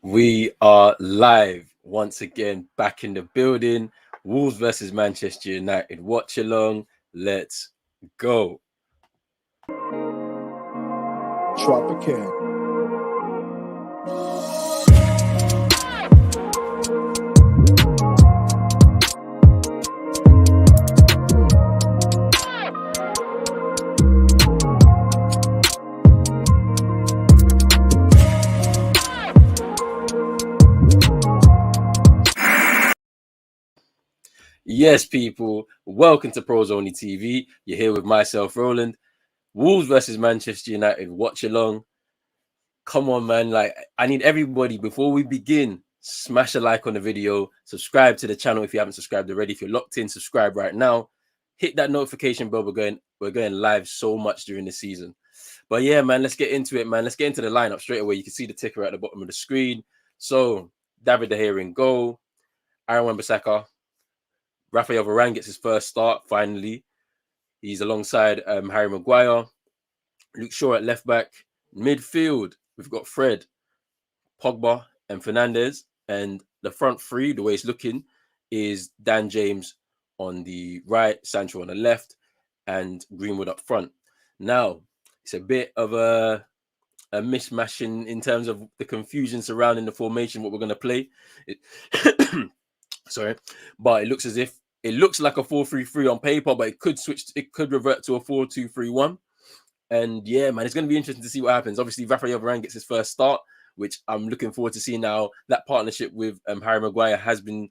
We are live once again, back in the building. Wolves versus Manchester United. Watch along. Let's go. Drop a can. Yes, people, welcome to Pros Only TV. You're here with myself, Roland. Wolves versus Manchester United. Watch along. Come on, man. Like, I need everybody before we begin. Smash a like on the video. Subscribe to the channel if you haven't subscribed already. If you're locked in, subscribe right now. Hit that notification bell. We're going live so much during the season. But yeah, man, let's get into it, man. Let's get into the lineup straight away. You can see the ticker at the bottom of the screen. So, David De Gea in goal. Aaron Wan-Bissaka. Rafael Varane gets his first start, finally. He's alongside Harry Maguire. Luke Shaw at left back. Midfield, we've got Fred, Pogba, and Fernandes. And the front three, the way it's looking, is Dan James on the right, Sancho on the left, and Greenwood up front. Now, it's a bit of a mishmash in terms of the confusion surrounding the formation, what we're going to play. Sorry, but it looks as if it looks like a 4-3-3 on paper, but it could revert to a 4-2-3-1. And yeah, man, it's going to be interesting to see what happens. Obviously, Rafael Varane gets his first start, which I'm looking forward to seeing now. That partnership with Harry Maguire has been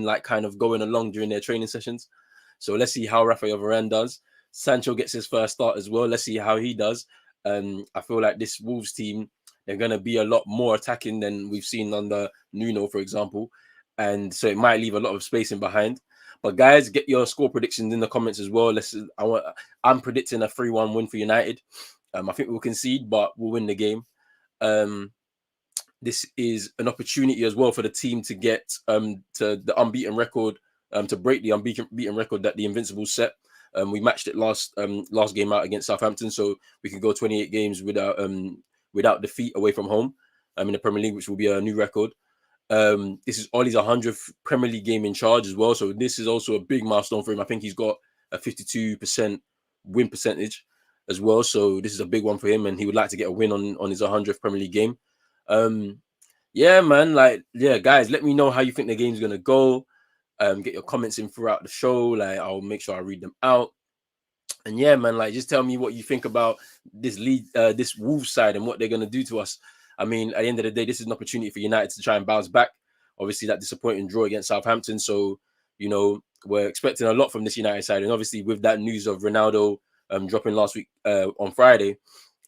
like kind of going along during their training sessions. So let's see how Rafael Varane does. Sancho gets his first start as well. Let's see how he does. I feel like this Wolves team, they're going to be a lot more attacking than we've seen under Nuno, for example. And so it might leave a lot of space in behind. But guys, get your score predictions in the comments as well. I'm predicting a 3-1 win for United. I think we'll concede, but we'll win the game. This is an opportunity as well for the team to get to the unbeaten record, to break the unbeaten record that the Invincibles set. We matched it last game out against Southampton, so we can go 28 games without defeat away from home in the Premier League, which will be a new record. This is Ollie's 100th Premier League game in charge as well, so this is also a big milestone for him. I think he's got a 52% win percentage as well, so this is a big one for him, and he would like to get a win on his 100th Premier League game. Yeah, man, guys, let me know how you think the game's gonna go. Get your comments in throughout the show. Like, I'll make sure I read them out. And yeah, man, just tell me what you think about this this Wolves side and what they're gonna do to us. I mean, at the end of the day, this is an opportunity for United to try and bounce back. Obviously, that disappointing draw against Southampton. So, we're expecting a lot from this United side. And obviously, with that news of Ronaldo dropping last week on Friday,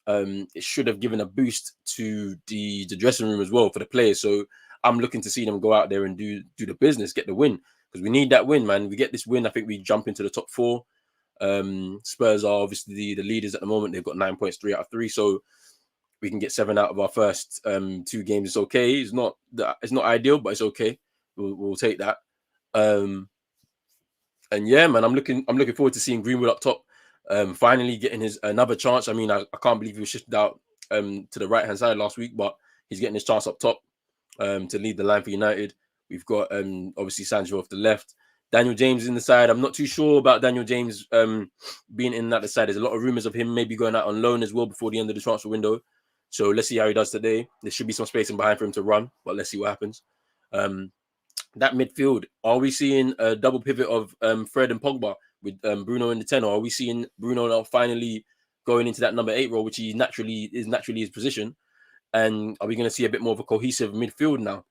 it should have given a boost to the dressing room as well for the players. So I'm looking to see them go out there and do the business, get the win, because we need that win, man. We get this win, I think we jump into the top four. Spurs are obviously the leaders at the moment. They've got 9 points, 3 out of 3. So we can get 7 out of our first 2 games. It's okay. It's not ideal, but it's okay. We'll take that. And yeah, man, I'm looking forward to seeing Greenwood up top. Finally getting his another chance. I mean, I can't believe he was shifted out to the right hand side last week, but he's getting his chance up top to lead the line for United. We've got obviously Sancho off the left. Daniel James in the side. I'm not too sure about Daniel James being in that side. There's a lot of rumors of him maybe going out on loan as well before the end of the transfer window. So let's see how he does today. There should be some space in behind for him to run, but let's see what happens. That midfield, are we seeing a double pivot of Fred and Pogba with Bruno in the 10, or are we seeing Bruno now finally going into that number 8 role, which he naturally his position? And are we going to see a bit more of a cohesive midfield now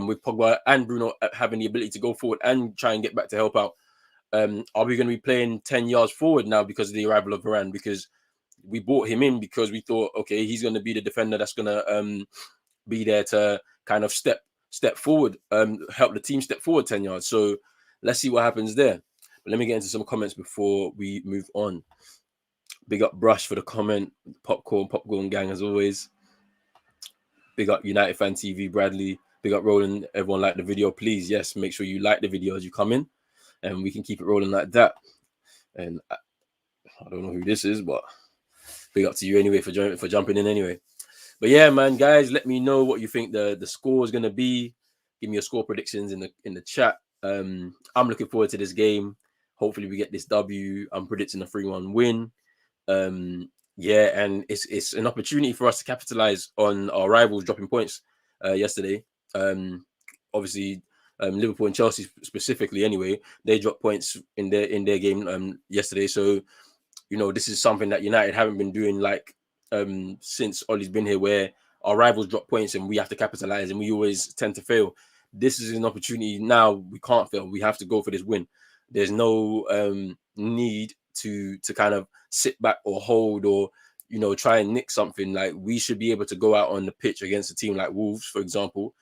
with Pogba and Bruno having the ability to go forward and try and get back to help out? Are we going to be playing 10 yards forward now because of the arrival of Varane? Because we bought him in because we thought, okay, he's going to be the defender that's going to be there to kind of step forward, help the team step forward 10 yards. So let's see what happens there. But let me get into some comments before we move on. Big up Brush for the comment. Popcorn gang as always. Big up United Fan TV, Bradley. Big up Roland. Everyone like the video, please. Yes, make sure you like the video as you come in, and we can keep it rolling like that. And I don't know who this is, but big up to you anyway for jumping in anyway. But yeah, man, guys, let me know what you think the score is gonna be. Give me your score predictions in the chat. I'm looking forward to this game. Hopefully, we get this W. I'm predicting a 3-1 win. Yeah, and it's an opportunity for us to capitalize on our rivals dropping points yesterday. Obviously, Liverpool and Chelsea specifically. Anyway, they dropped points in their game yesterday. So this is something that United haven't been doing since Ollie's been here, where our rivals drop points and we have to capitalize, and we always tend to fail. This is an opportunity now. We can't fail. We have to go for this win. There's no need to kind of sit back or hold or try and nick something. Like, we should be able to go out on the pitch against a team like Wolves, for example,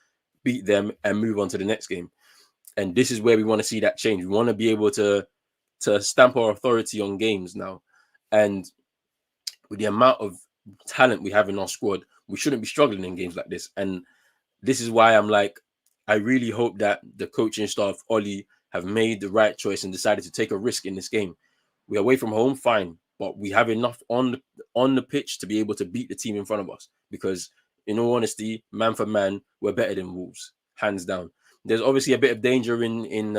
beat them and move on to the next game. And this is where we want to see that change. We want to be able to stamp our authority on games now. And with the amount of talent we have in our squad, we shouldn't be struggling in games like this. And this is why I'm like, I really hope that the coaching staff, Ollie, have made the right choice and decided to take a risk in this game. We're away from home, fine, but we have enough on the pitch to be able to beat the team in front of us. Because, in all honesty, man for man, we're better than Wolves, hands down. There's obviously a bit of danger in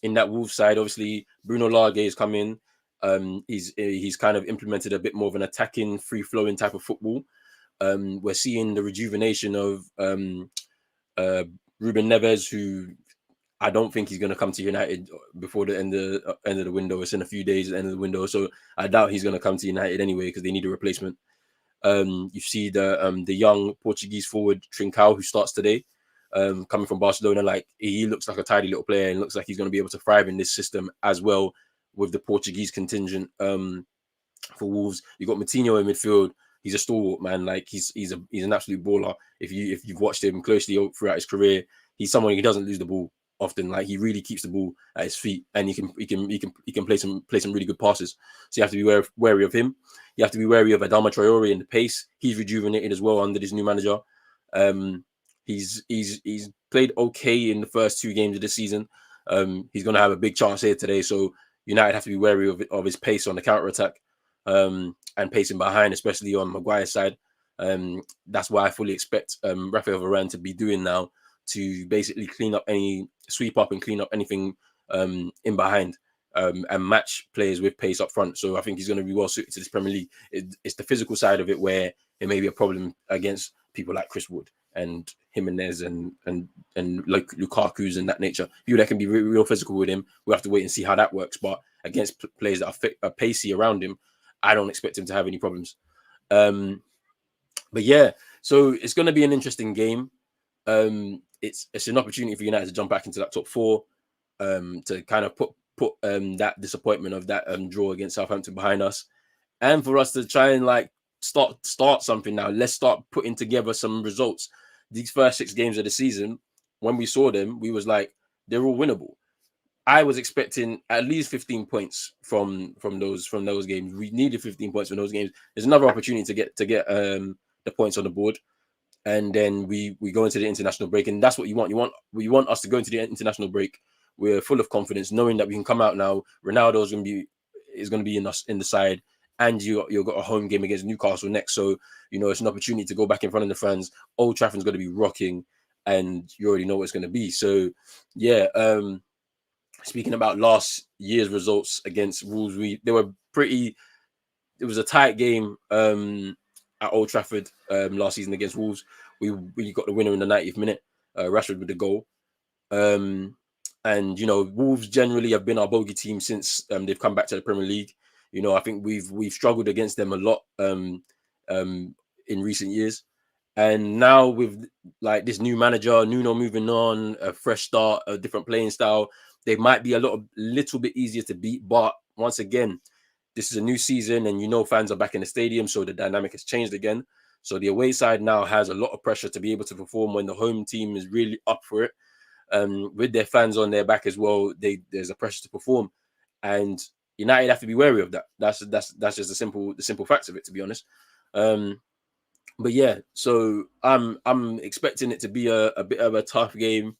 that Wolves side. Obviously, Bruno Lage is coming. He's kind of implemented a bit more of an attacking, free-flowing type of football. We're seeing the rejuvenation of Ruben Neves, who I don't think he's going to come to United before the end of the window. It's in a few days at the end of the window, so I doubt he's going to come to United anyway because they need a replacement. You see the young Portuguese forward Trincao, who starts today, coming from Barcelona. Like, he looks like a tidy little player and looks like he's going to be able to thrive in this system as well with the Portuguese contingent for Wolves. You got Moutinho in midfield. He's a stalwart, man. Like, he's an absolute baller. If you've watched him closely throughout his career, he's someone who doesn't lose the ball often. Like, he really keeps the ball at his feet, and he can play some really good passes. So you have to be wary of him. You have to be wary of Adama Traore and the pace. He's rejuvenated as well under this new manager. He's played okay in the first 2 games of the season. He's going to have a big chance here today. So United have to be wary of his pace on the counter attack, and pacing behind, especially on Maguire's side. That's why I fully expect Rafael Varane to be doing now, to basically sweep up and clean up anything in behind, and match players with pace up front. So I think he's going to be well suited to this Premier League. It's the physical side of it where it may be a problem against people like Chris Wood and Jimenez and like Lukaku's and that nature. People that can be real physical with him, we'll have to wait and see how that works. But against players that are pacey around him, I don't expect him to have any problems. But yeah, so it's going to be an interesting game. It's an opportunity for United to jump back into that top 4, to kind of put that disappointment of that draw against Southampton behind us, and for us to try and like start something now. Let's start putting together some results. These first 6 games of the season, when we saw them, we was like, they're all winnable. I was expecting at least 15 points from those games. We needed 15 points from those games. There's another opportunity to get the points on the board, and then we go into the international break, and that's what you want. You want us to go into the international break. We're full of confidence, knowing that we can come out now. Ronaldo is going to be in the side, and you've got a home game against Newcastle next. So it's an opportunity to go back in front of the fans. Old Trafford's going to be rocking, and you already know what it's going to be. So yeah. Speaking about last year's results against Wolves, it was a tight game at Old Trafford last season against Wolves. We got the winner in the 90th minute, Rashford with the goal. And Wolves generally have been our bogey team since they've come back to the Premier League. I think we've struggled against them a lot in recent years. And now with like this new manager, Nuno moving on, a fresh start, a different playing style, they might be a little bit easier to beat. But once again, this is a new season, and fans are back in the stadium, so the dynamic has changed again. So the away side now has a lot of pressure to be able to perform when the home team is really up for it. With their fans on their back as well, there's a pressure to perform, and United have to be wary of that. That's just the simple facts of it, to be honest. But yeah, so I'm expecting it to be a bit of a tough game,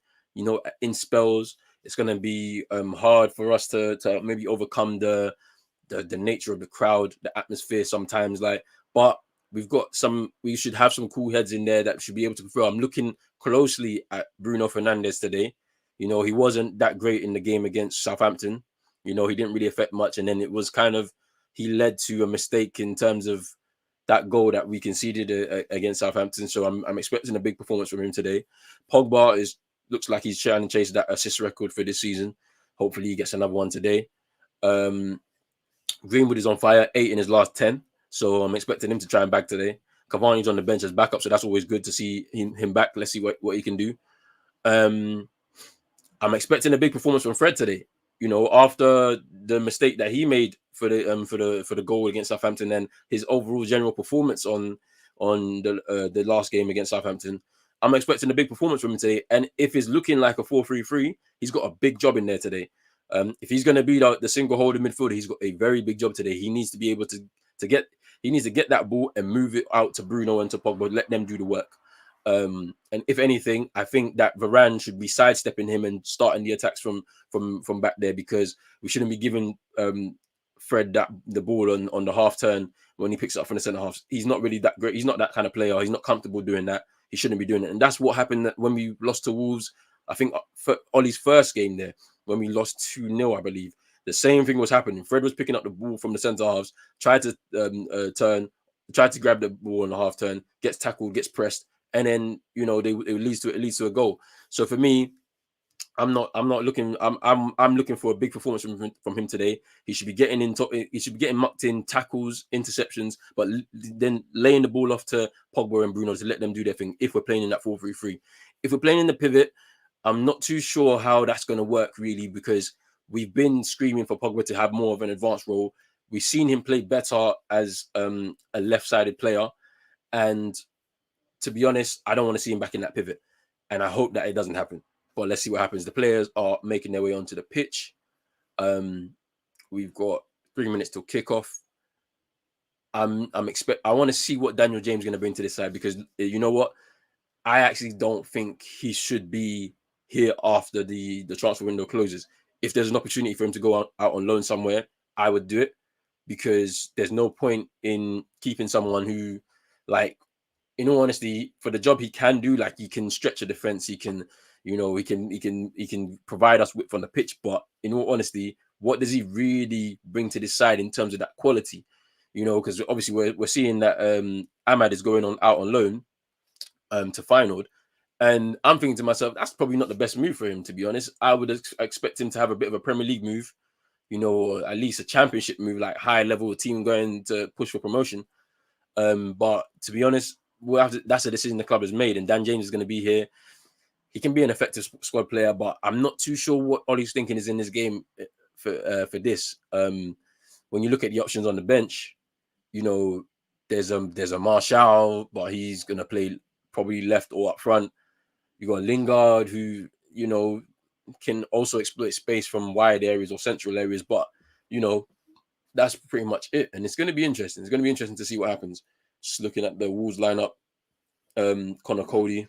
in spells. It's going to be hard for us to maybe overcome the nature of the crowd, the atmosphere sometimes, but we should have some cool heads in there that should be able to prefer. I'm looking closely at Bruno Fernandes today. He wasn't that great in the game against Southampton. He didn't really affect much, and then it was he led to a mistake in terms of that goal that we conceded against Southampton. So I'm expecting a big performance from him today. Pogba looks like he's trying to chase that assist record for this season. Hopefully he gets another one today. Greenwood is on fire, 8 in his last 10. So I'm expecting him to try and bag today. Cavani's on the bench as backup, so that's always good to see him back. Let's see what he can do. I'm expecting a big performance from Fred today. After the mistake that he made for the goal against Southampton and his overall general performance on the last game against Southampton, I'm expecting a big performance from him today. And if it's looking like a 4-3-3, he's got a big job in there today. If he's going to be the single holder midfielder, he's got a very big job today. He needs to be able to get that ball and move it out to Bruno and to Pogba, let them do the work. And if anything, I think that Varane should be sidestepping him and starting the attacks from back there, because we shouldn't be giving Fred the ball on the half turn when he picks it up from the centre half. He's not really that great. He's not that kind of player. He's not comfortable doing that. He shouldn't be doing it. And that's what happened when we lost to Wolves. I think for Ollie's first game there, when we lost 2-0, I believe. The same thing was happening. Fred was picking up the ball from the centre halves, tried to grab the ball on the half turn, gets tackled, gets pressed, and then it leads to a goal. So for me, I'm looking for a big performance from him today. He should be getting mucked in, tackles, interceptions, but then laying the ball off to Pogba and Bruno to let them do their thing. If we're playing in that 4-3-3, if we're playing in the pivot, I'm not too sure how that's going to work really, because we've been screaming for Pogba to have more of an advanced role. We've seen him play better as a left-sided player, and to be honest, I don't want to see him back in that pivot, and I hope that it doesn't happen. But let's see what happens. The players are making their way onto the pitch. We've got 3 minutes till kickoff. I want to see what Daniel James is going to bring to this side, because you know what? I actually don't think he should be here after the transfer window closes. If there's an opportunity for him to go out on loan somewhere, I would do it, because there's no point in keeping someone who, like, in all honesty, for the job he can do, like, he can stretch a defense, he can provide us width on the pitch, but in all honesty, what does he really bring to this side in terms of that quality? Because obviously we're seeing that Ahmad is going out on loan to Feyenoord, and I'm thinking to myself, that's probably not the best move for him, to be honest. I would expect him to have a bit of a Premier League move, or at least a Championship move, like high level team going to push for promotion. But to be honest, that's a decision the club has made, and Dan James is going to be here. He can be an effective squad player, but I'm not too sure what Ollie's thinking is in this game for this. When you look at the options on the bench, there's a Martial, but he's going to play probably left or up front. You got Lingard, who can also exploit space from wide areas or central areas, but that's pretty much it. And it's going to be interesting. It's going to be interesting to see what happens. Just looking at the Wolves lineup, Connor Cody,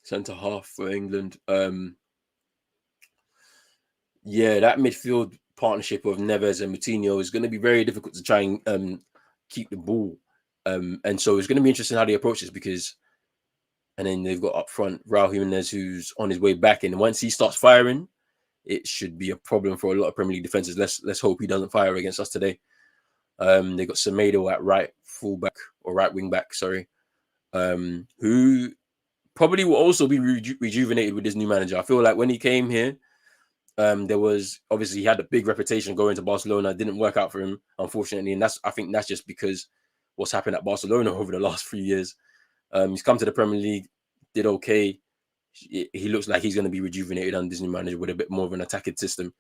centre half for England. That midfield partnership of Neves and Moutinho is going to be very difficult to try and keep the ball. And so it's going to be interesting how they approach this, because, and then they've got up front Raul Jimenez, who's on his way back, and once he starts firing, it should be a problem for a lot of Premier League defenses. Let's hope he doesn't fire against us today. They got Semedo at right fullback or right wing back, who probably will also be rejuvenated with this new manager. I feel like when he came here, there was obviously he had a big reputation going to Barcelona. It didn't work out for him, unfortunately, and I think that's just because what's happened at Barcelona over the last 3 years. He's come to the Premier League, did okay. He looks like he's going to be rejuvenated under this new manager with a bit more of an attacking system,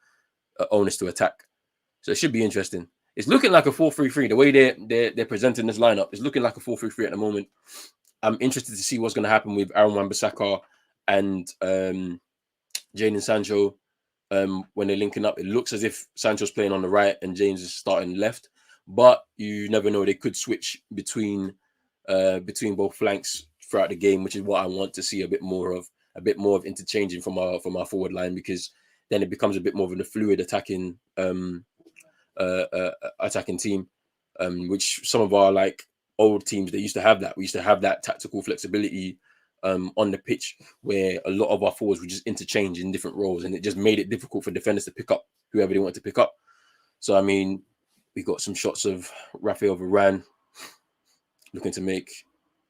onus to attack. So it should be interesting. It's looking like a 4-3-3. The way they're presenting this lineup, it's looking like a 4-3-3 at the moment. I'm interested to see what's going to happen with Aaron Wan-Bissaka and Jadon Sancho when they're linking up. It looks as if Sancho's playing on the right and James is starting left, but you never know. They could switch between both flanks throughout the game, which is what I want to see a bit more of interchanging from our forward line, because then it becomes a bit more of a fluid attacking team, which some of our like old teams, they used to have that. We used to have that tactical flexibility on the pitch where a lot of our forwards would just interchange in different roles, and it just made it difficult for defenders to pick up whoever they wanted to pick up. So, I mean, we got some shots of Rafael Varane looking to make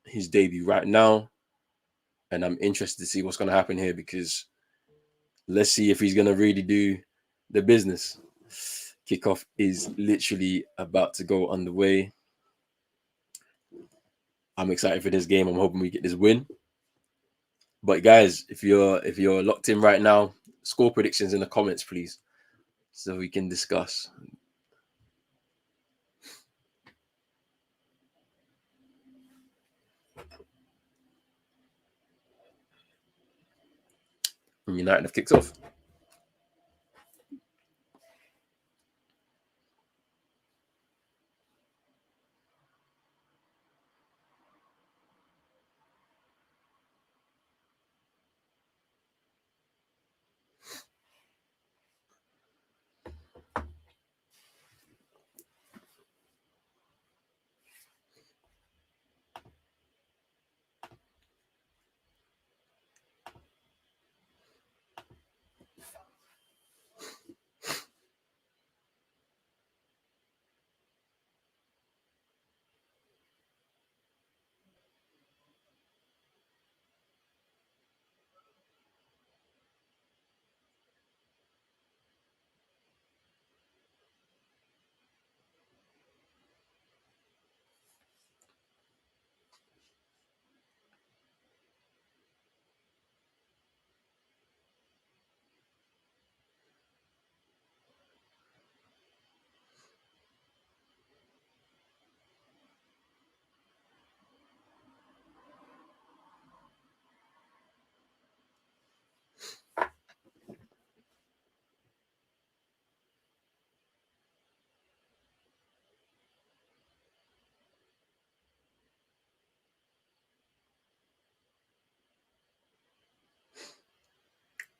his debut right now. And I'm interested to see what's going to happen here, because let's see if he's going to really do the business. Kickoff is literally about to go underway. I'm excited for this game. I'm hoping we get this win. But guys, if you're locked in right now, score predictions in the comments, please, so we can discuss. And United have kicked off.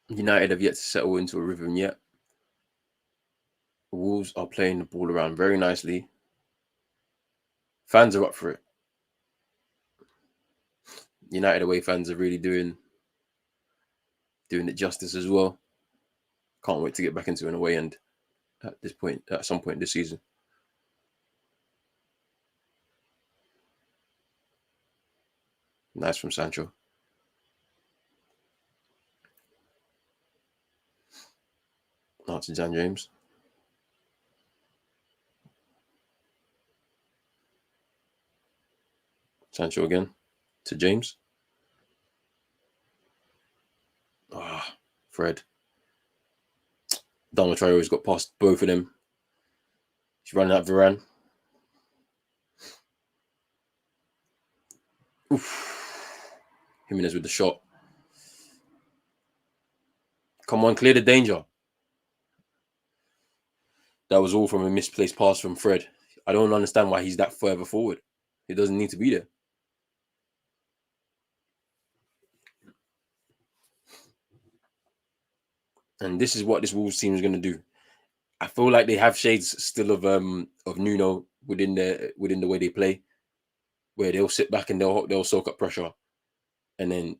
United have yet to settle into a rhythm yet. Wolves are playing the ball around very nicely. Fans are up for it. United away fans are really doing it justice as well. Can't wait to get back into an away end at some point this season. Nice from Sancho. Now to Dan James. Sancho again to James. Fred. Dama Traore's got past both of them. He's running out Varane. Oof. Jimenez with the shot. Come on, clear the danger. That was all from a misplaced pass from Fred. I don't understand why he's that further forward. He doesn't need to be there. And this is what this Wolves team is going to do. I feel like they have shades still of Nuno within the way they play, where they'll sit back and they'll soak up pressure, and then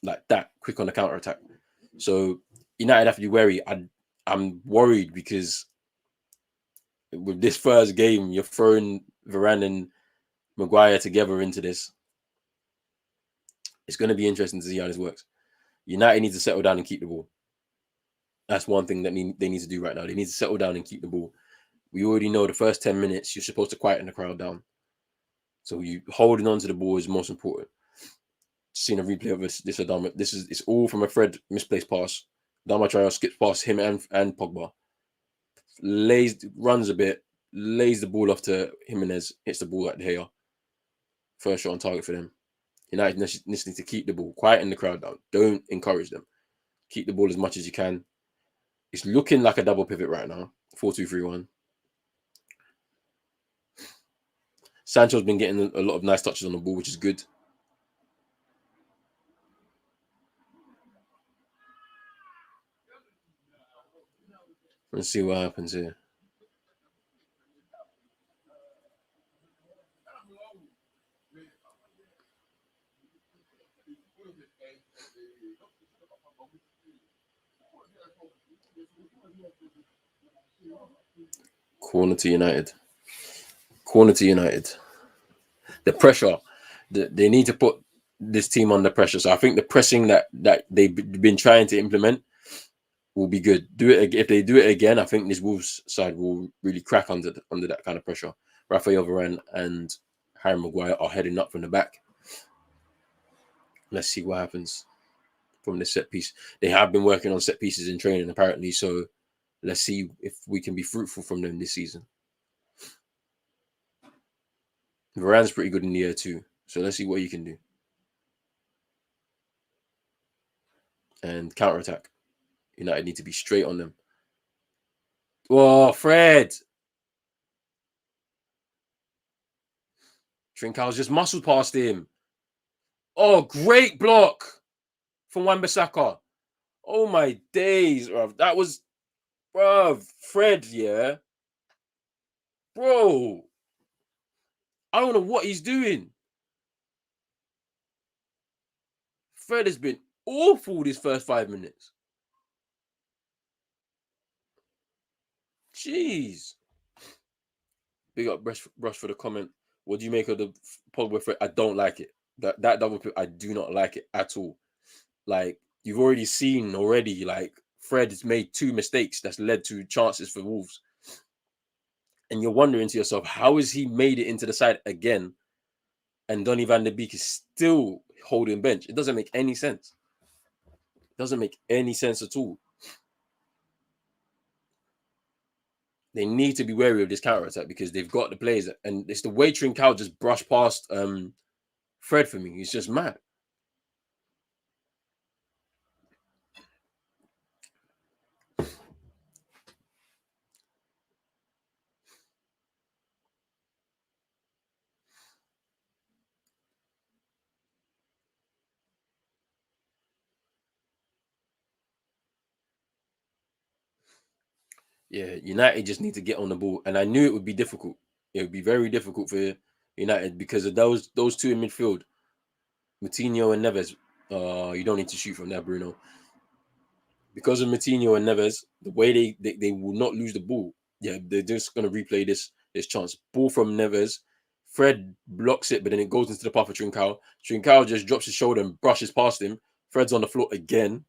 like that, quick on the counter attack. So United have to be wary. I'm worried because with this first game, you're throwing Varane and Maguire together into this. It's going to be interesting to see how this works. United needs to settle down and keep the ball. That's one thing that they need to do right now. They need to settle down and keep the ball. We already know the first 10 minutes, you're supposed to quieten the crowd down. So you holding on to the ball is most important. Seen a replay of this Adama. It's all from a Fred misplaced pass. Adama Traore skips past him and Pogba. Runs a bit, lays the ball off to Jimenez, hits the ball at De Gea. First shot on target for them. United need to keep the ball, quieten the crowd down. Don't encourage them. Keep the ball as much as you can. It's looking like a double pivot right now. 4-2-3-1. Sancho's been getting a lot of nice touches on the ball, which is good. Let's see what happens here. Corner to United. Corner to United. The pressure. They need to put this team under pressure. So I think the pressing that they've been trying to implement will be good. Do it if they do it again. I think this Wolves side will really crack under that kind of pressure. Rafael Varane and Harry Maguire are heading up from the back. Let's see what happens from the set piece. They have been working on set pieces in training apparently, so let's see if we can be fruitful from them this season. Varane's pretty good in the air too, so let's see what he can do. And counter-attack. United need to be straight on them. Oh, Fred! Trincão's just muscled past him. Oh, great block from Wan-Bissaka. Oh my days, bruv. That was, bruv, Fred, yeah. Bro. I don't know what he's doing. Fred has been awful these first 5 minutes. Jeez. Big up Brush for the comment. What do you make of the Pogba Fred? I don't like it. That double pick, I do not like it at all. Like, you've already seen like, Fred has made 2 mistakes that's led to chances for Wolves. And you're wondering to yourself, how has he made it into the side again? And Donny van der Beek is still holding bench. It doesn't make any sense. It doesn't make any sense at all. They need to be wary of this counter attack because they've got the players, and it's the way Trincão just brushed past Fred for me. He's just mad. Yeah, United just need to get on the ball, and I knew it would be difficult. It would be very difficult for United because of those 2 in midfield, Moutinho and Neves. You don't need to shoot from there, Bruno. Because of Moutinho and Neves, the way they will not lose the ball. Yeah, they're just going to replay this chance. Ball from Neves. Fred blocks it, but then it goes into the path of Trincão. Trincão just drops his shoulder and brushes past him. Fred's on the floor again.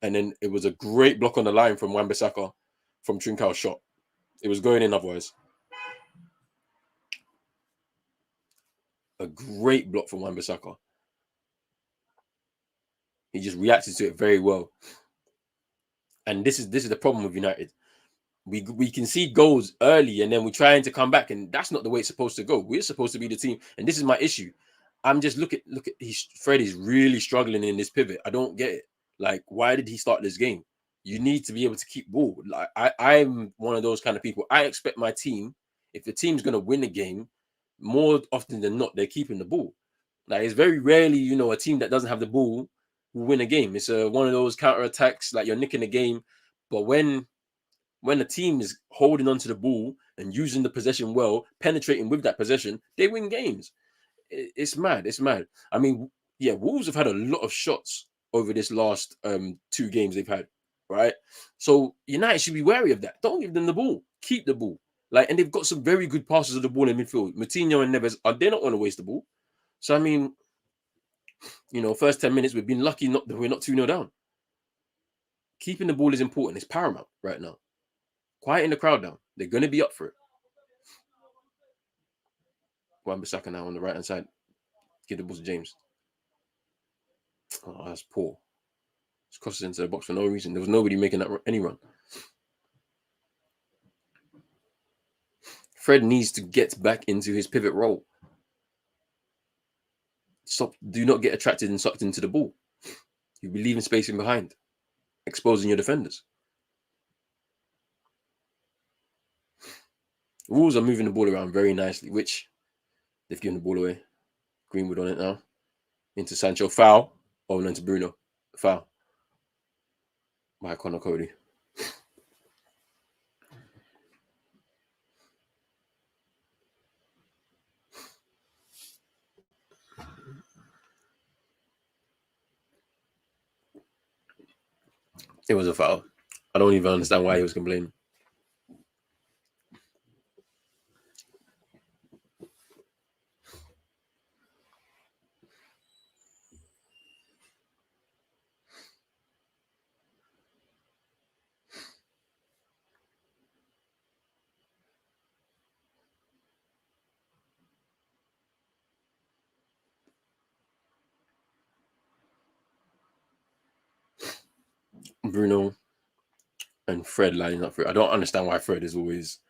And then it was a great block on the line from Wan-Bissaka from Trincão's shot. It was going in otherwise. A great block from Wan-Bissaka. He just reacted to it very well. And this is the problem with United. We concede goals early and then we're trying to come back, and that's not the way it's supposed to go. We're supposed to be the team, and this is my issue. I'm just look at Fred is really struggling in this pivot. I don't get it. Like, why did he start this game? You need to be able to keep ball. Like, I'm one of those kind of people. I expect my team, if the team's gonna win a game, more often than not, they're keeping the ball. Like, it's very rarely, a team that doesn't have the ball will win a game. It's one of those counter attacks, like you're nicking a game, but when the team is holding onto the ball and using the possession well, penetrating with that possession, they win games. It's mad. It's mad. I mean, yeah, Wolves have had a lot of shots over this last 2 games they've had, right? So United should be wary of that. Don't give them the ball. Keep the ball. And they've got some very good passes of the ball in midfield. Moutinho and Neves, they don't want to waste the ball. So, I mean, first 10 minutes, we've been lucky we're not 2-0 down. Keeping the ball is important. It's paramount right now. Quieten the crowd down. They're going to be up for it. Wan-Bissaka now on the right-hand side. Give the ball to James. Oh, that's poor. It's crossed into the box for no reason. There was nobody making any run. Fred needs to get back into his pivot role. Do not get attracted and sucked into the ball. You'll be leaving spacing behind, exposing your defenders. Wolves are moving the ball around very nicely, which they've given the ball away. Greenwood on it now. Into Sancho. Foul. Oh, no, into Bruno. Foul. By Connor Cody. It was a foul. I don't even understand why he was complaining. Bruno and Fred lining up for it. I don't understand why Fred is always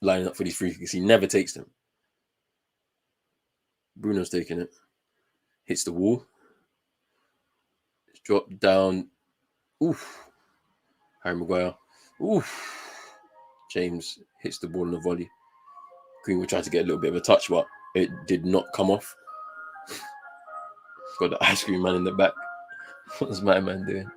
lining up for these free kicks. He never takes them. Bruno's taking it. Hits the wall. Drop down. Oof. Harry Maguire. Oof. James hits the ball in the volley. Greenwood tried to get a little bit of a touch, but it did not come off. Got the ice cream man in the back. What's my man doing?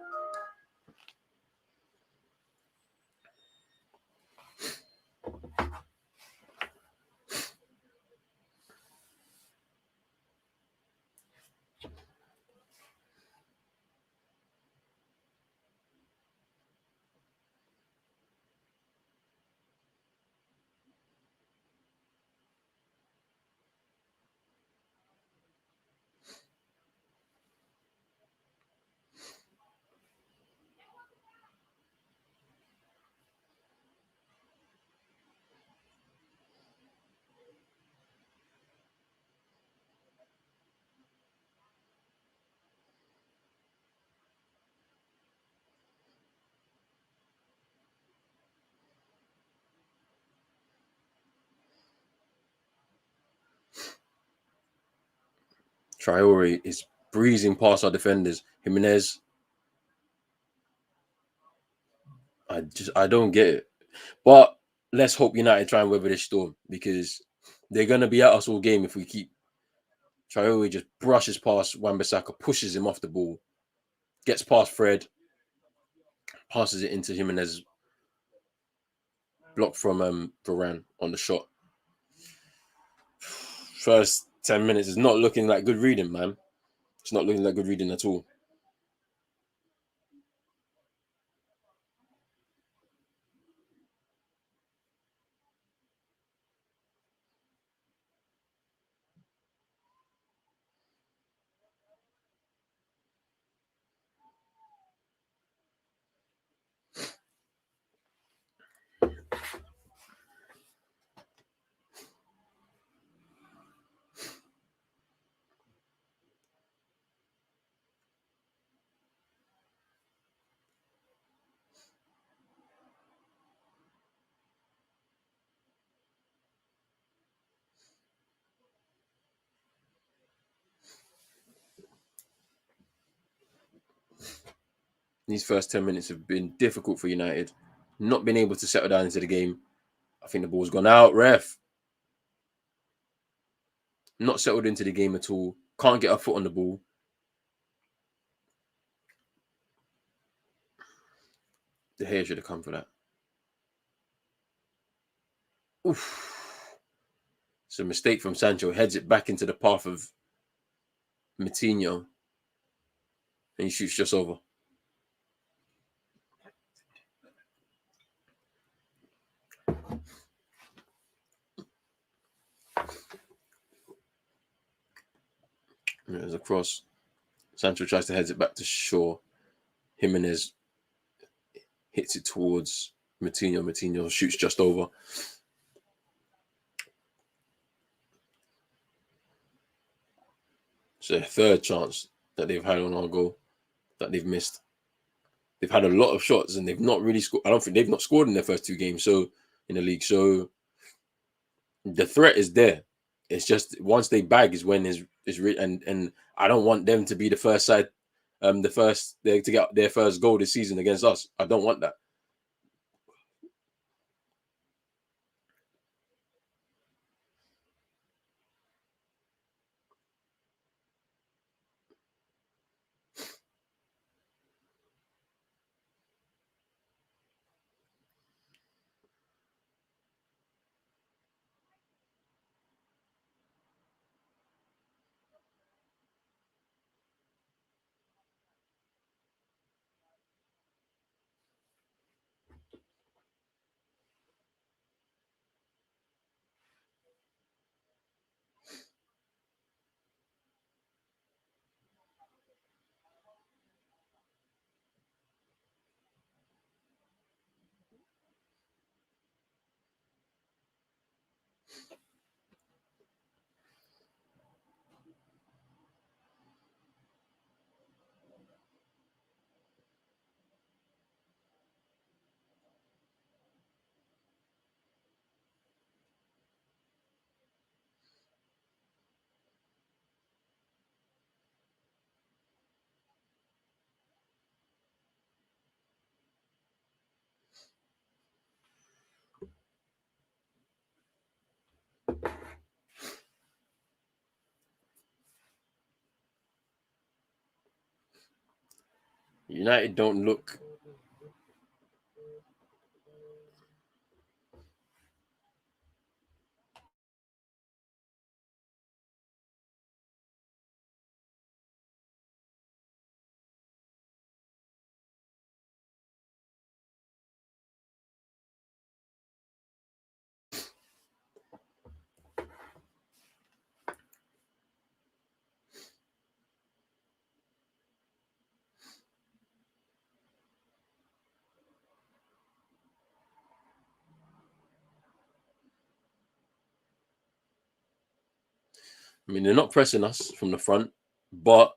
Traore is breezing past our defenders. Jimenez, I don't get it. But let's hope United try and weather this storm because they're gonna be at us all game if we keep. Traore just brushes past Wan-Bissaka, pushes him off the ball, gets past Fred, passes it into Jimenez, blocked from Varane on the shot. First 10 minutes is not looking like good reading, man. It's not looking like good reading at all. These first 10 minutes have been difficult for United. Not been able to settle down into the game. I think the ball's gone out. Ref. Not settled into the game at all. Can't get a foot on the ball. De Gea should have come for that. Oof. It's a mistake from Sancho. Heads it back into the path of Coutinho. And he shoots just over. There's a cross. Sancho tries to head it back to Shaw. Jimenez hits it towards Coutinho. Coutinho shoots just over. It's their third chance that they've had on our goal that they've missed. They've had a lot of shots and they've not really scored. I don't think they've not scored in their first two games. So in the league, so the threat is there. It's just once they bag is when and I don't want them to be the first side, the first to get their first goal this season against us. I don't want that. United don't look. I mean, they're not pressing us from the front, but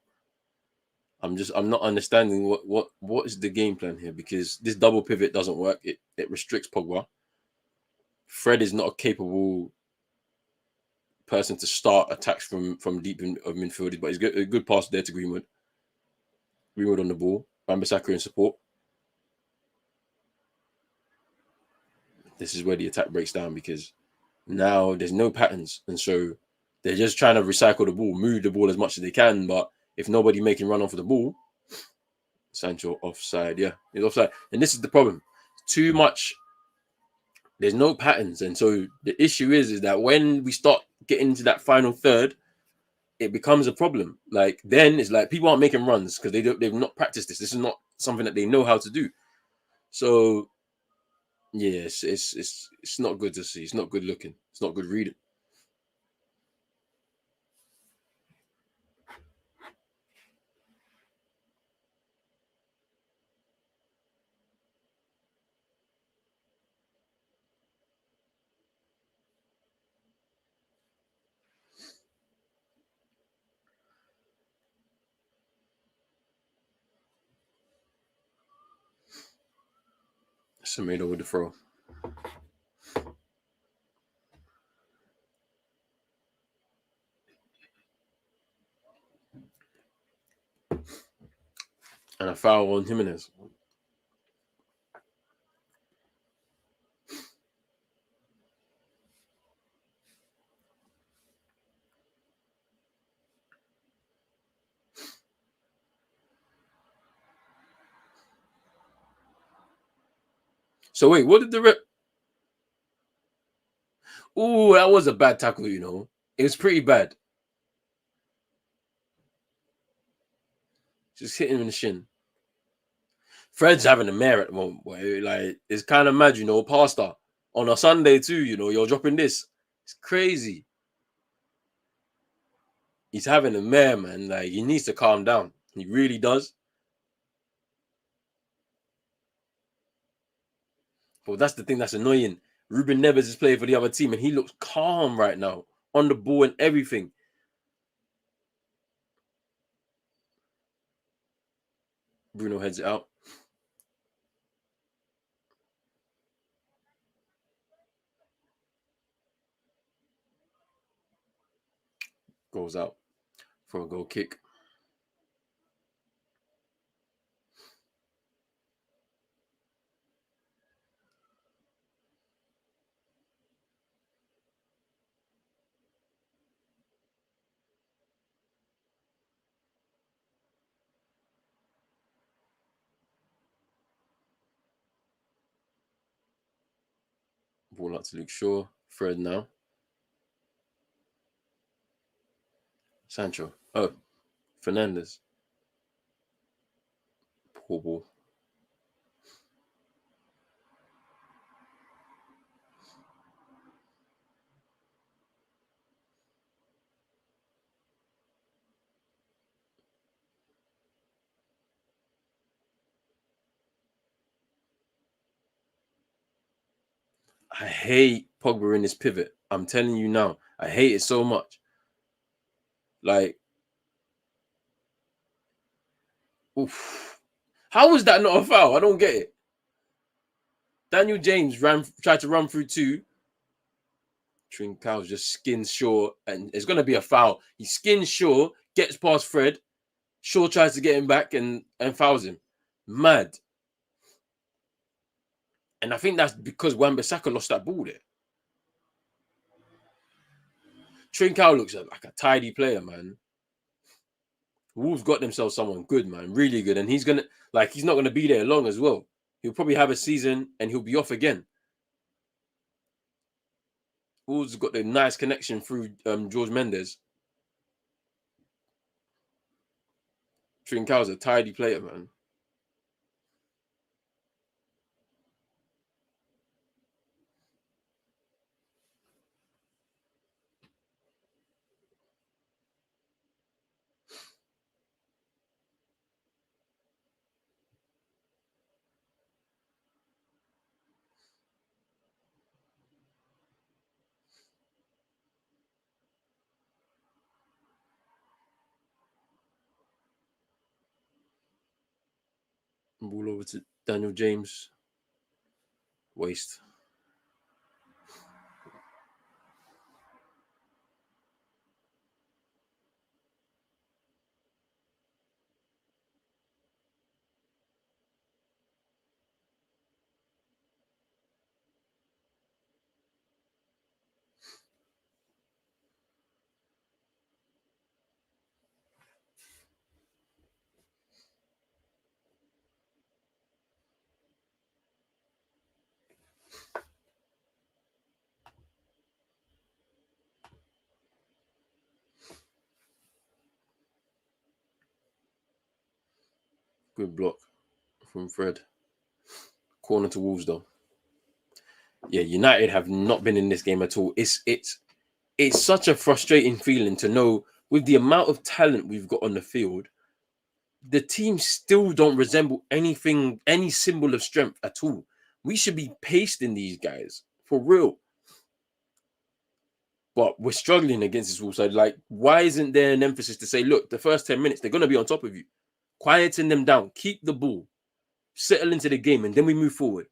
I'm not understanding what is the game plan here, because this double pivot doesn't work. It restricts Pogba. Fred is not a capable person to start attacks from deep of midfield, but he's got a good pass there to Greenwood. Greenwood on the ball. Wan-Bissaka in support. This is where the attack breaks down, because now there's no patterns, and so they're just trying to recycle the ball, move the ball as much as they can. But if nobody making run off the ball, Sancho offside. Yeah, he's offside, and this is the problem. Too much. There's no patterns, and so the issue is that when we start getting into that final third, it becomes a problem. Like then it's like people aren't making runs because they've not practiced this. This is not something that they know how to do. So yes, it's not good to see. It's not good looking. It's not good reading. Semedo with the throw. And a foul on Jimenez. So wait, what did the rep? Oh, that was a bad tackle. It was pretty bad. Just hitting him in the shin. Fred's having a mare at the moment, boy. Like it's kind of mad, pasta on a Sunday too. You're dropping this. It's crazy. He's having a mare, man. Like he needs to calm down. He really does. But that's the thing that's annoying. Ruben Neves is playing for the other team, and he looks calm right now on the ball and everything. Bruno heads it out. Goes out for a goal kick. Ball out to Luke Shaw. Fred now. Sancho. Oh, Fernandez. Poor ball. I hate Pogba in this pivot. I'm telling you now. I hate it so much. Like, oof. How was that not a foul? I don't get it. Daniel James tried to run through two. Trincao just skins Shaw, and it's going to be a foul. He skins Shaw, gets past Fred. Shaw tries to get him back and fouls him. Mad. And I think that's because Wan-Bissaka lost that ball there. Trincao looks like a tidy player, man. Wolves got themselves someone good, man, really good, and he's not gonna be there long as well. He'll probably have a season and he'll be off again. Wolves got the nice connection through George Mendes. Trincão's a tidy player, man. Ball over to Daniel James. Waste. Good block from Fred. Corner to Wolves though. Yeah, United have not been in this game at all. It's such a frustrating feeling to know with the amount of talent we've got on the field, the team still don't resemble anything, any symbol of strength at all. We should be pasting these guys for real. But we're struggling against this Wolves side. Like, why isn't there an emphasis to say, look, the first 10 minutes, they're going to be on top of you. Quieten them down. Keep the ball. Settle into the game, and then we move forward.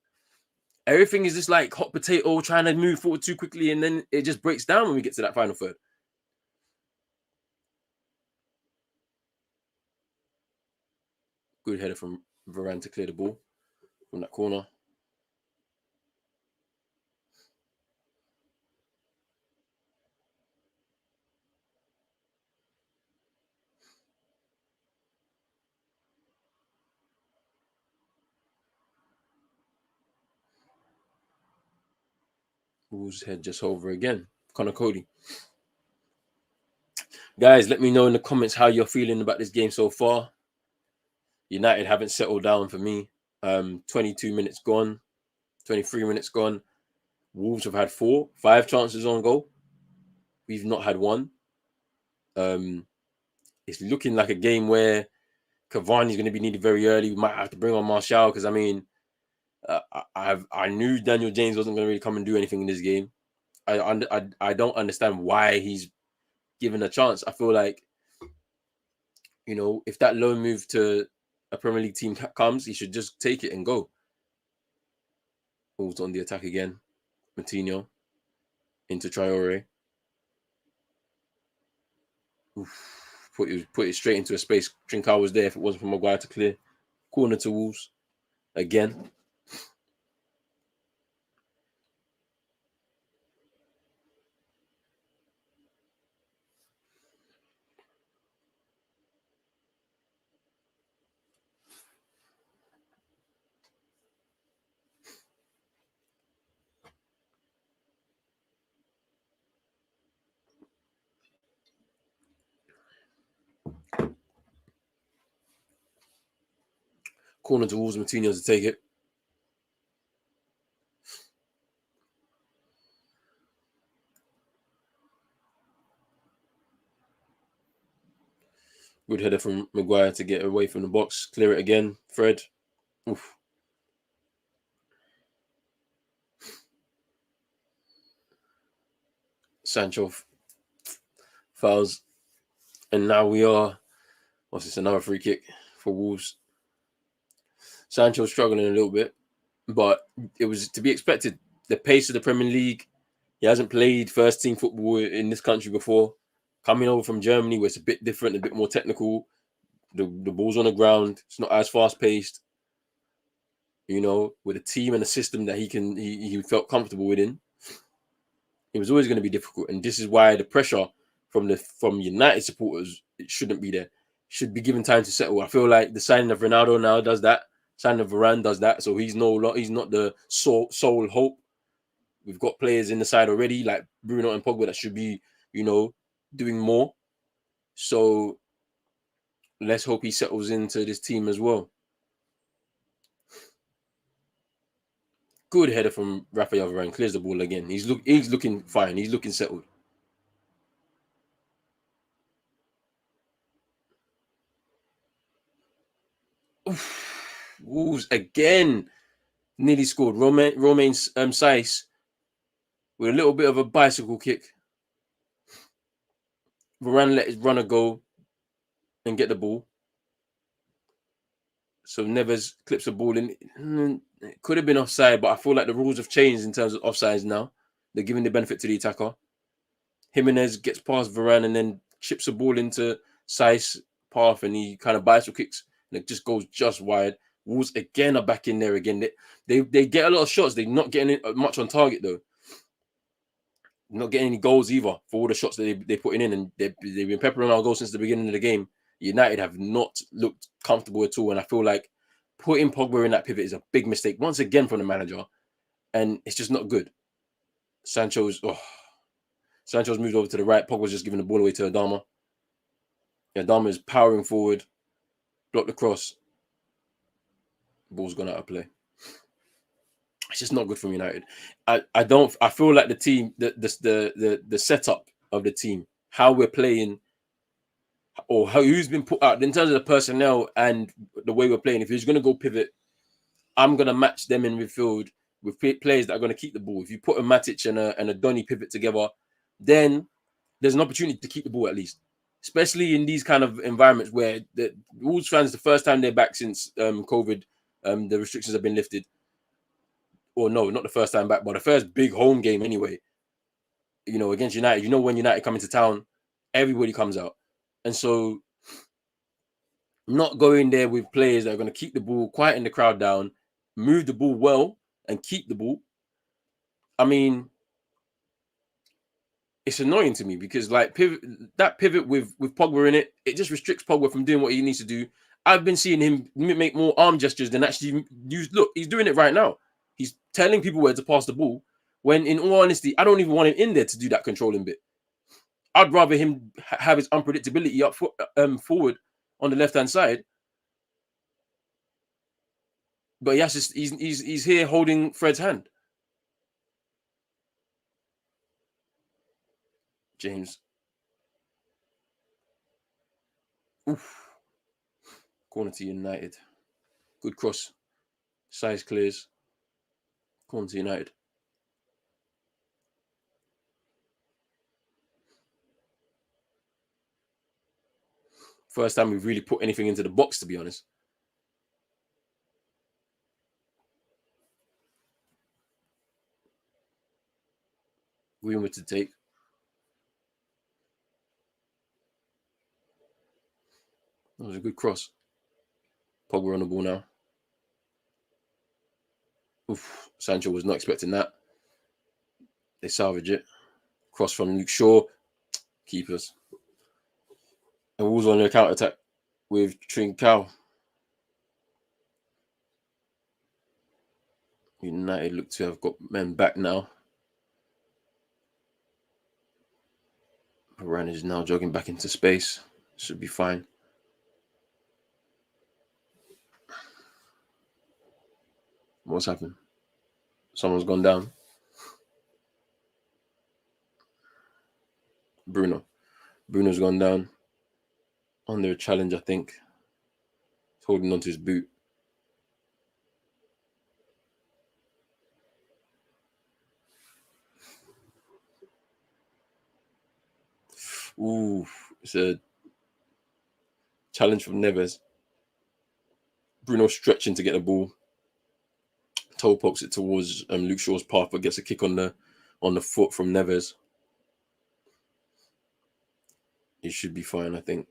Everything is just like hot potato, trying to move forward too quickly, and then it just breaks down when we get to that final third. Good header from Varane to clear the ball from that corner. Wolves head just over again. Connor Cody. Guys, let me know in the comments how you're feeling about this game so far. United haven't settled down for me. 22 minutes gone. 23 minutes gone. Wolves have had 5 chances on goal. We've not had one. It's looking like a game where Cavani's going to be needed very early. We might have to bring on Martial because, I mean, I knew Daniel James wasn't going to really come and do anything in this game. I don't understand why he's given a chance. I feel like, you know, if that loan move to a Premier League team comes, he should just take it and go. Wolves on the attack again. Coutinho into Traore. Oof. Put it straight into a space. Trincão was there if it wasn't for Maguire to clear. Corner to Wolves again. Corner to Wolves, Coutinho to take it. Good header from Maguire to get away from the box. Clear it again. Fred. Oof. Sancho fouls. And now we are... What's this? Another free kick for Wolves. Sancho's struggling a little bit, but it was to be expected. The pace of the Premier League, he hasn't played first team football in this country before. Coming over from Germany, where it's a bit different, a bit more technical. The ball's on the ground. It's not as fast paced. You know, with a team and a system that he felt comfortable within. It was always going to be difficult, and this is why the pressure from United supporters, it shouldn't be there. should be given time to settle. I feel like the signing of Ronaldo now does that. Signing of Varane does that. So he's not the sole hope. We've got players in the side already, like Bruno and Pogba, that should be, doing more. So let's hope he settles into this team as well. Good header from Rafael Varane, clears the ball again. He's looking fine. He's looking settled. Oof. Wolves again nearly scored. Romain Saiss with a little bit of a bicycle kick. Varane let his runner go and get the ball. So Neves clips the ball in. It could have been offside, but I feel like the rules have changed in terms of offsides now. They're giving the benefit to the attacker. Jimenez gets past Varane and then chips the ball into Saiss' path, and he kind of bicycle kicks, and it just goes just wide. Wolves again are back in there again. They get a lot of shots. They're not getting much on target though. Not getting any goals either for all the shots that they're putting in, and they've been peppering our goals since the beginning of the game. United have not looked comfortable at all, and I feel like putting Pogba in that pivot is a big mistake once again from the manager, and it's just not good. Sancho's moved over to the right. Pogba's just giving the ball away to Adama. Adama is powering forward, blocked the cross. Ball's gone out of play. It's just not good from United. I feel like the team, the setup of the team, how we're playing, or who's been put out in terms of the personnel and the way we're playing. If he's going to go pivot, I'm going to match them in midfield with players that are going to keep the ball. If you put a Matic and a Donny pivot together, then there's an opportunity to keep the ball at least. Especially in these kind of environments where the Wolves fans, the first time they're back since COVID, the restrictions have been lifted. Or no, not the first time back, but the first big home game anyway. Against United. When United come into town, everybody comes out. And so not going there with players that are going to keep the ball, quieten the crowd down, move the ball well, and keep the ball. I mean, it's annoying to me because that pivot with Pogba in it just restricts Pogba from doing what he needs to do. I've been seeing him make more arm gestures than actually use. Look, he's doing it right now. He's telling people where to pass the ball. When, in all honesty, I don't even want him in there to do that controlling bit. I'd rather him have his unpredictability up forward on the left-hand side. But he's here holding Fred's hand. James. Oof. Corner to United. Good cross. Size clears. Corner to United. First time we've really put anything into the box, to be honest. Greenwood to take. That was a good cross. Pogba on the ball now. Oof. Sancho was not expecting that. They salvage it. Cross from Luke Shaw. Keepers. And Wolves on the counter-attack with Trincao. United look to have got men back now. Varane is now jogging back into space. Should be fine. What's happened? Someone's gone down. Bruno's gone down. Under a challenge, I think. He's holding onto his boot. Ooh, it's a challenge from Neves. Bruno stretching to get the ball. Toe pokes it towards Luke Shaw's path, but gets a kick on the foot from Neves. He should be fine, I think.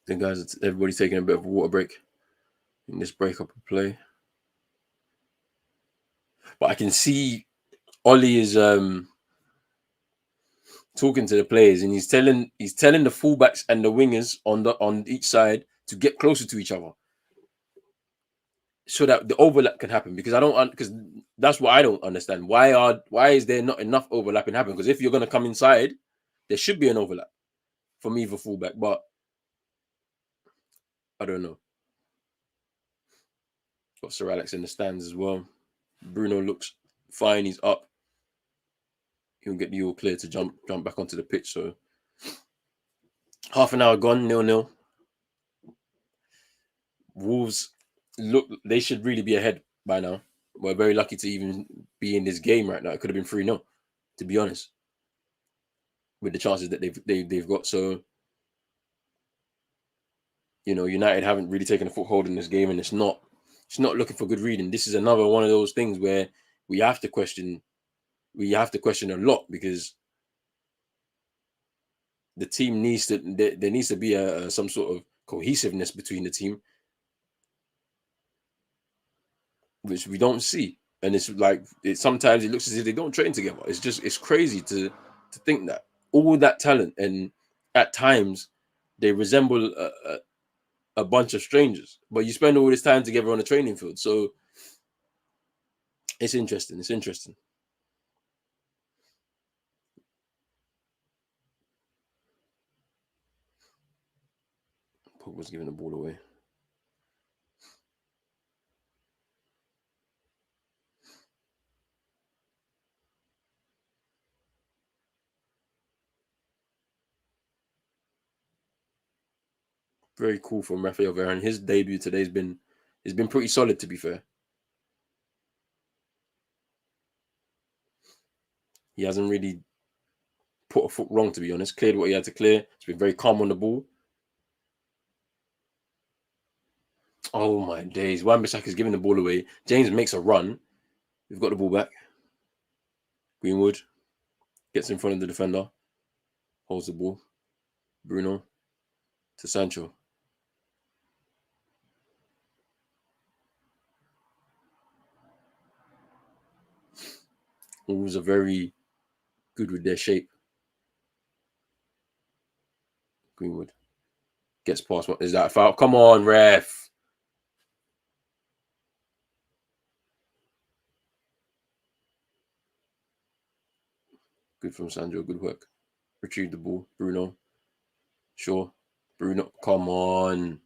The guys, everybody's taking a bit of a water break in this breakup of play. But I can see Ollie is talking to the players, and he's telling the fullbacks and the wingers on each side to get closer to each other, so that the overlap can happen. Because because that's what I don't understand. Why is there not enough overlapping happening? Because if you're gonna come inside, there should be an overlap from either fullback. But I don't know. Got Sir Alex in the stands as well. Bruno looks fine. He's up. He'll get the all clear to jump back onto the pitch. So half an hour gone, 0-0. Wolves they should really be ahead by now. We're very lucky to even be in this game right now. It could have been 3-0, to be honest, with the chances that they've got. So, United haven't really taken a foothold in this game, and it's not looking for good reading. This is another one of those things where we have to question a lot, because the team needs to there needs to be some sort of cohesiveness between the team, which we don't see. And it's like sometimes it looks as if they don't train together. It's crazy to think that all that talent, and at times they resemble a bunch of strangers, but you spend all this time together on the training field. So it's interesting. Pogba's giving the ball away. Very cool from Rafael Varane. His debut today has been pretty solid, to be fair. He hasn't really put a foot wrong, to be honest. Cleared what he had to clear. He's been very calm on the ball. Oh my days. Wan-Bissaka's giving the ball away. James makes a run. We've got the ball back. Greenwood gets in front of the defender. Holds the ball. Bruno to Sancho. Wolves are very good with their shape. Greenwood gets past. What is that foul? Come on, ref. Good from Sandro. Good work. Retrieve the ball. Bruno. Sure. Bruno. Come on.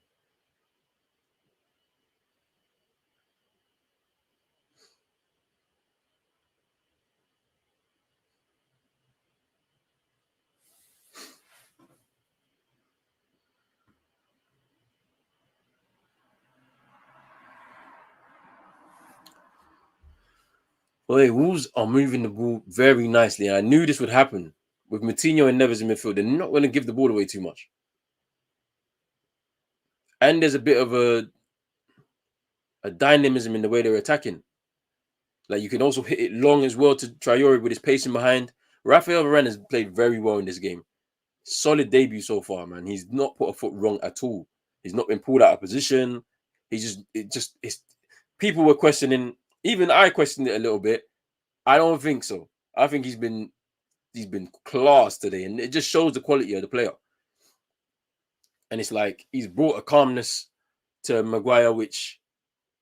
Well, Wolves are moving the ball very nicely. And I knew this would happen with Moutinho and Neves in midfield. They're not going to give the ball away too much. And there's a bit of a dynamism in the way they're attacking. Like, you can also hit it long as well to Traore with his pacing behind. Rafael Varane has played very well in this game. Solid debut so far, man. He's not put a foot wrong at all. He's not been pulled out of position. It's people were questioning. Even I questioned it a little bit. I don't think so. I think he's been class today, and it just shows the quality of the player. And it's like he's brought a calmness to Maguire, which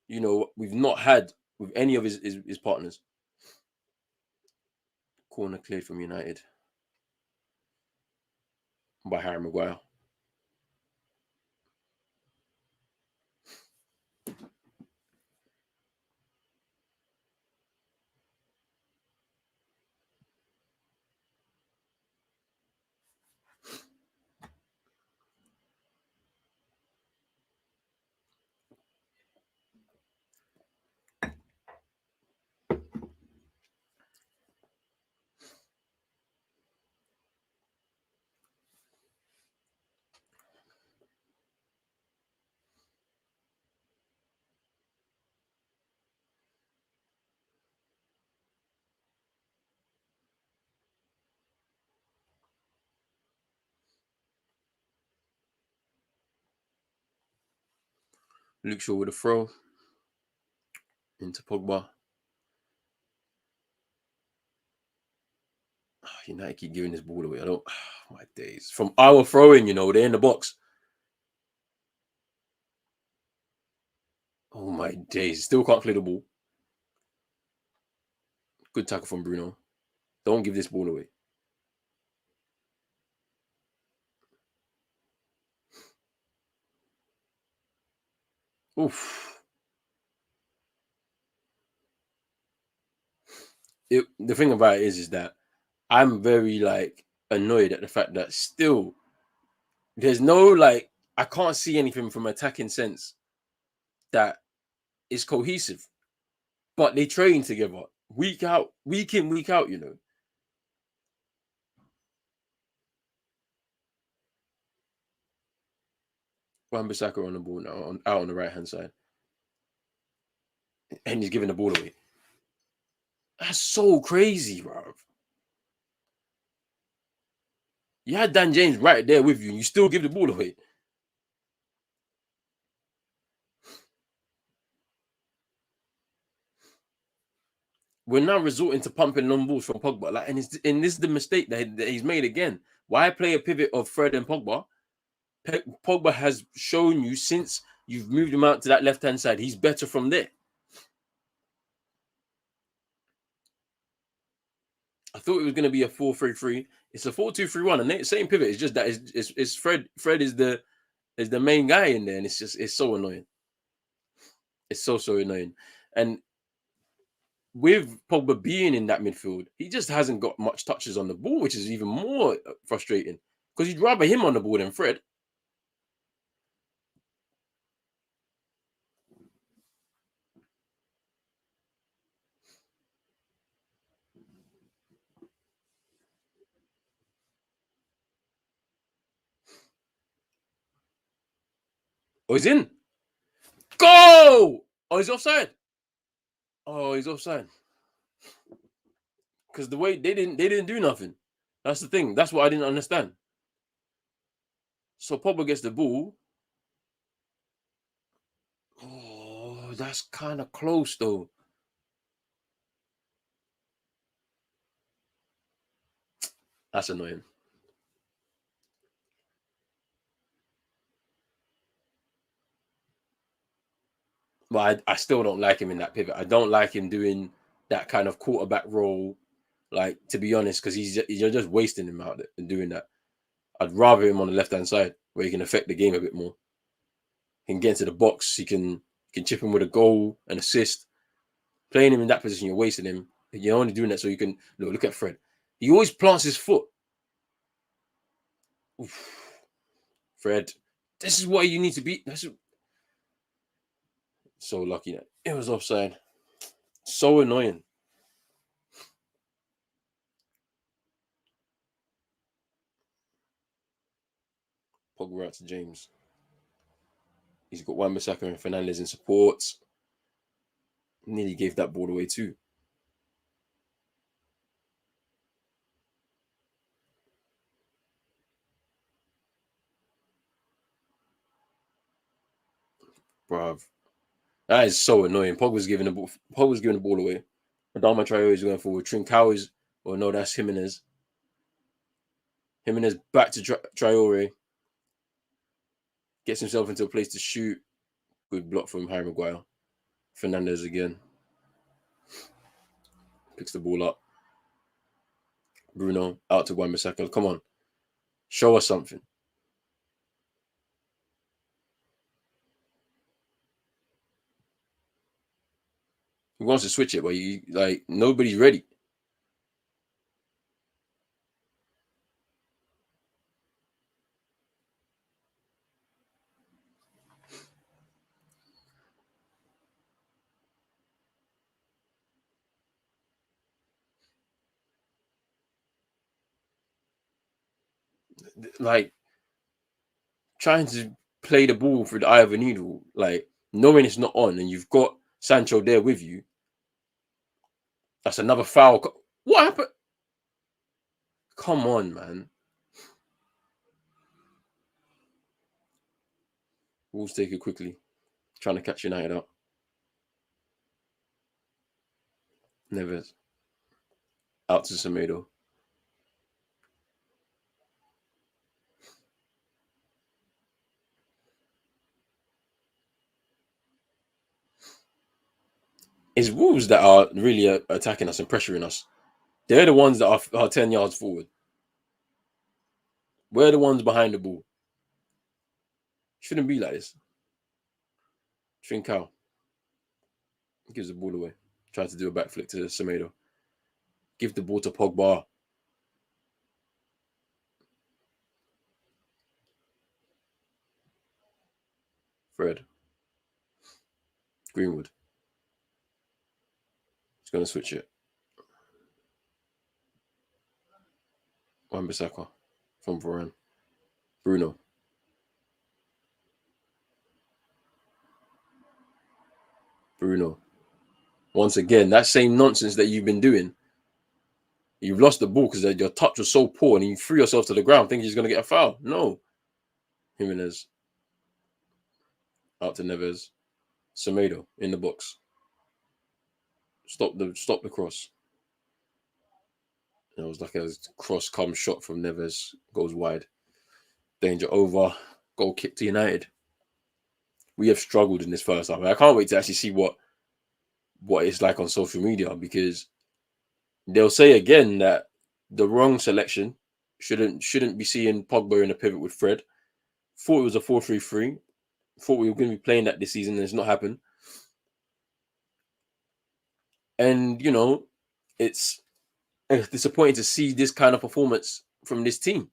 we've not had with any of his partners. Corner cleared from United by Harry Maguire. Luke Shaw with a throw into Pogba. United keep giving this ball away. I don't. Oh, my days. From our throwing, they're in the box. Oh my days. Still can't clear the ball. Good tackle from Bruno. Don't give this ball away. Oof. The thing about it is that I'm very annoyed at the fact that still there's no I can't see anything from attacking sense that is cohesive. But they train together week out, week in, week out, Wan-Bissaka on the ball now, out on the right hand side. And he's giving the ball away. That's so crazy, bro. You had Dan James right there with you, and you still give the ball away. We're now resorting to pumping long balls from Pogba. And this is the mistake that he's made again. Why play a pivot of Fred and Pogba? Pogba has shown you since you've moved him out to that left-hand side, he's better from there. I thought it was going to be a 4-3-3. It's a 4-2-3-1, and the same pivot. It's just that it's Fred. Fred is the main guy in there, and it's so annoying. It's so annoying. And with Pogba being in that midfield, he just hasn't got much touches on the ball, which is even more frustrating because you'd rather him on the ball than Fred. Oh, he's in. Go! Oh, he's offside. Oh, he's offside. Because the way they didn't do nothing. That's the thing. That's what I didn't understand. So Pogba gets the ball. Oh, that's kind of close though. That's annoying. But I still don't like him in that pivot. I don't like him doing that kind of quarterback role. To be honest, because you're just wasting him out there and doing that. I'd rather him on the left-hand side where he can affect the game a bit more. He can get into the box. He can chip him with a goal, an assist. Playing him in that position, you're wasting him. You're only doing that so you can look at Fred. He always plants his foot. Oof. Fred, this is what you need to be. So lucky that it was offside. So annoying. Pogba out to James. He's got Wan-Bissaka and Fernandez in support. Nearly gave that ball away too. Bruv. That is so annoying. Pogba's giving the ball away. Adama Traore is going forward. Trincao is, no, that's Jimenez. Jimenez back to Traore. Gets himself into a place to shoot. Good block from Harry Maguire. Fernandez again. Picks the ball up. Bruno out to Wan-Bissaka. Come on. Show us something. He wants to switch it, but nobody's ready. Trying to play the ball through the eye of a needle, knowing it's not on, and you've got Sancho there with you. That's another foul. What happened? Come on, man. Wolves take it quickly. Trying to catch United out. Neves. Out to Semedo. It's Wolves that are really attacking us and pressuring us. They're the ones that are 10 yards forward. We're the ones behind the ball. Shouldn't be like this. Trincao gives the ball away. Tries to do a backflip to Semedo. Give the ball to Pogba. Fred. Greenwood. He's going to switch it. Wan-Bissaka from Varane. Bruno. Once again, that same nonsense that you've been doing. You've lost the ball because your touch was so poor and you threw yourself to the ground thinking he's going to get a foul. No. Jimenez. Out to Neves. Semedo in the box. Stop the cross. It was like a cross come shot from Neves. Goes wide. Danger over. Goal kick to United. We have struggled in this first half. I can't wait to actually see what it's like on social media, because they'll say again that the wrong selection shouldn't be seeing Pogba in a pivot with Fred. Thought it was a 4-3-3. Thought we were going to be playing that this season, and it's not happened. And, you know, it's disappointing to see this kind of performance from this team.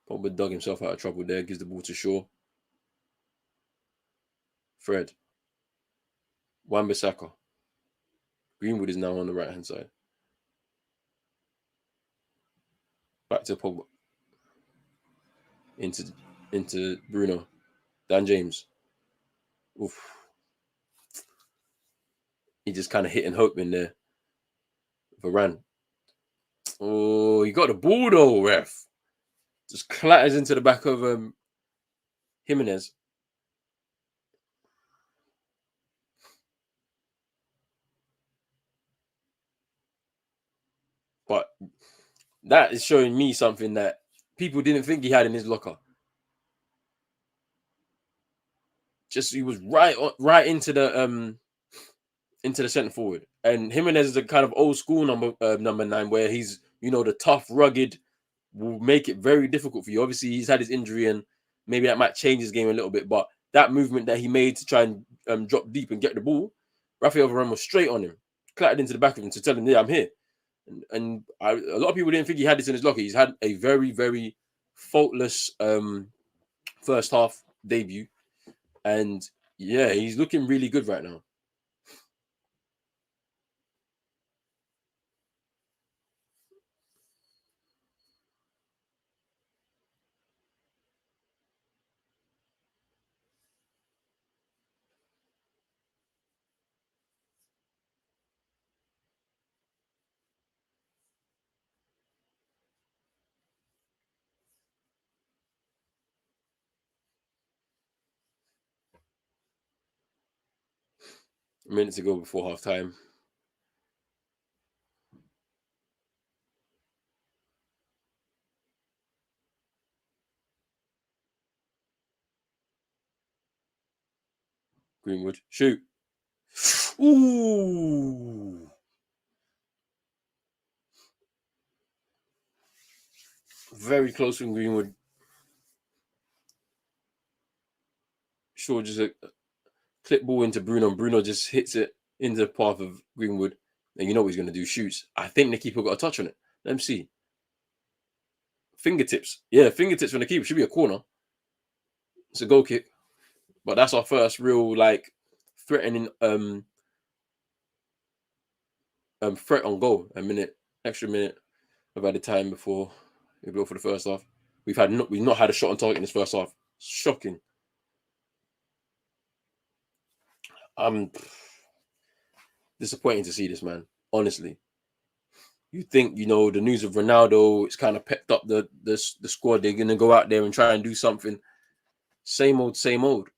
Pogba dug himself out of trouble there, gives the ball to Shaw. Fred. Wan-Bissaka. Greenwood is now on the right-hand side. Back to Pogba. Into Bruno. Dan James. Oof. He just kind of hit and hope in there. Varane. Oh, he got the ball though, ref. Just clatters into the back of Jimenez. But that is showing me something that people didn't think he had in his locker. Just he was right into the centre forward, and Jimenez is a kind of old school number 9, where he's, you know, the tough, rugged, will make it very difficult for you. Obviously, he's had his injury, and maybe that might change his game a little bit. But that movement that he made to try and drop deep and get the ball, Rafael Varane was straight on him, clattered into the back of him to tell him, "Yeah, I'm here." And a lot of people didn't think he had this in his locker. He's had a very, very faultless first half debut, and yeah, he's looking really good right now. A minute to go before half time. Greenwood, shoot. Ooh. Very close from Greenwood. Sure, just a clip ball into Bruno. Bruno just hits it into the path of Greenwood. And you know what he's going to do, shoots. I think the keeper got a touch on it. Let me see. Fingertips. Yeah, fingertips from the keeper. Should be a corner. It's a goal kick. But that's our first real, like, threatening threat on goal. Extra minute of added time before we go for the first half. We've not had a shot on target in this first half. Shocking. I'm disappointing to see this, man. Honestly. You think, you know, the news of Ronaldo, it's kind of pepped up the squad. They're gonna go out there and try and do something. Same old, same old.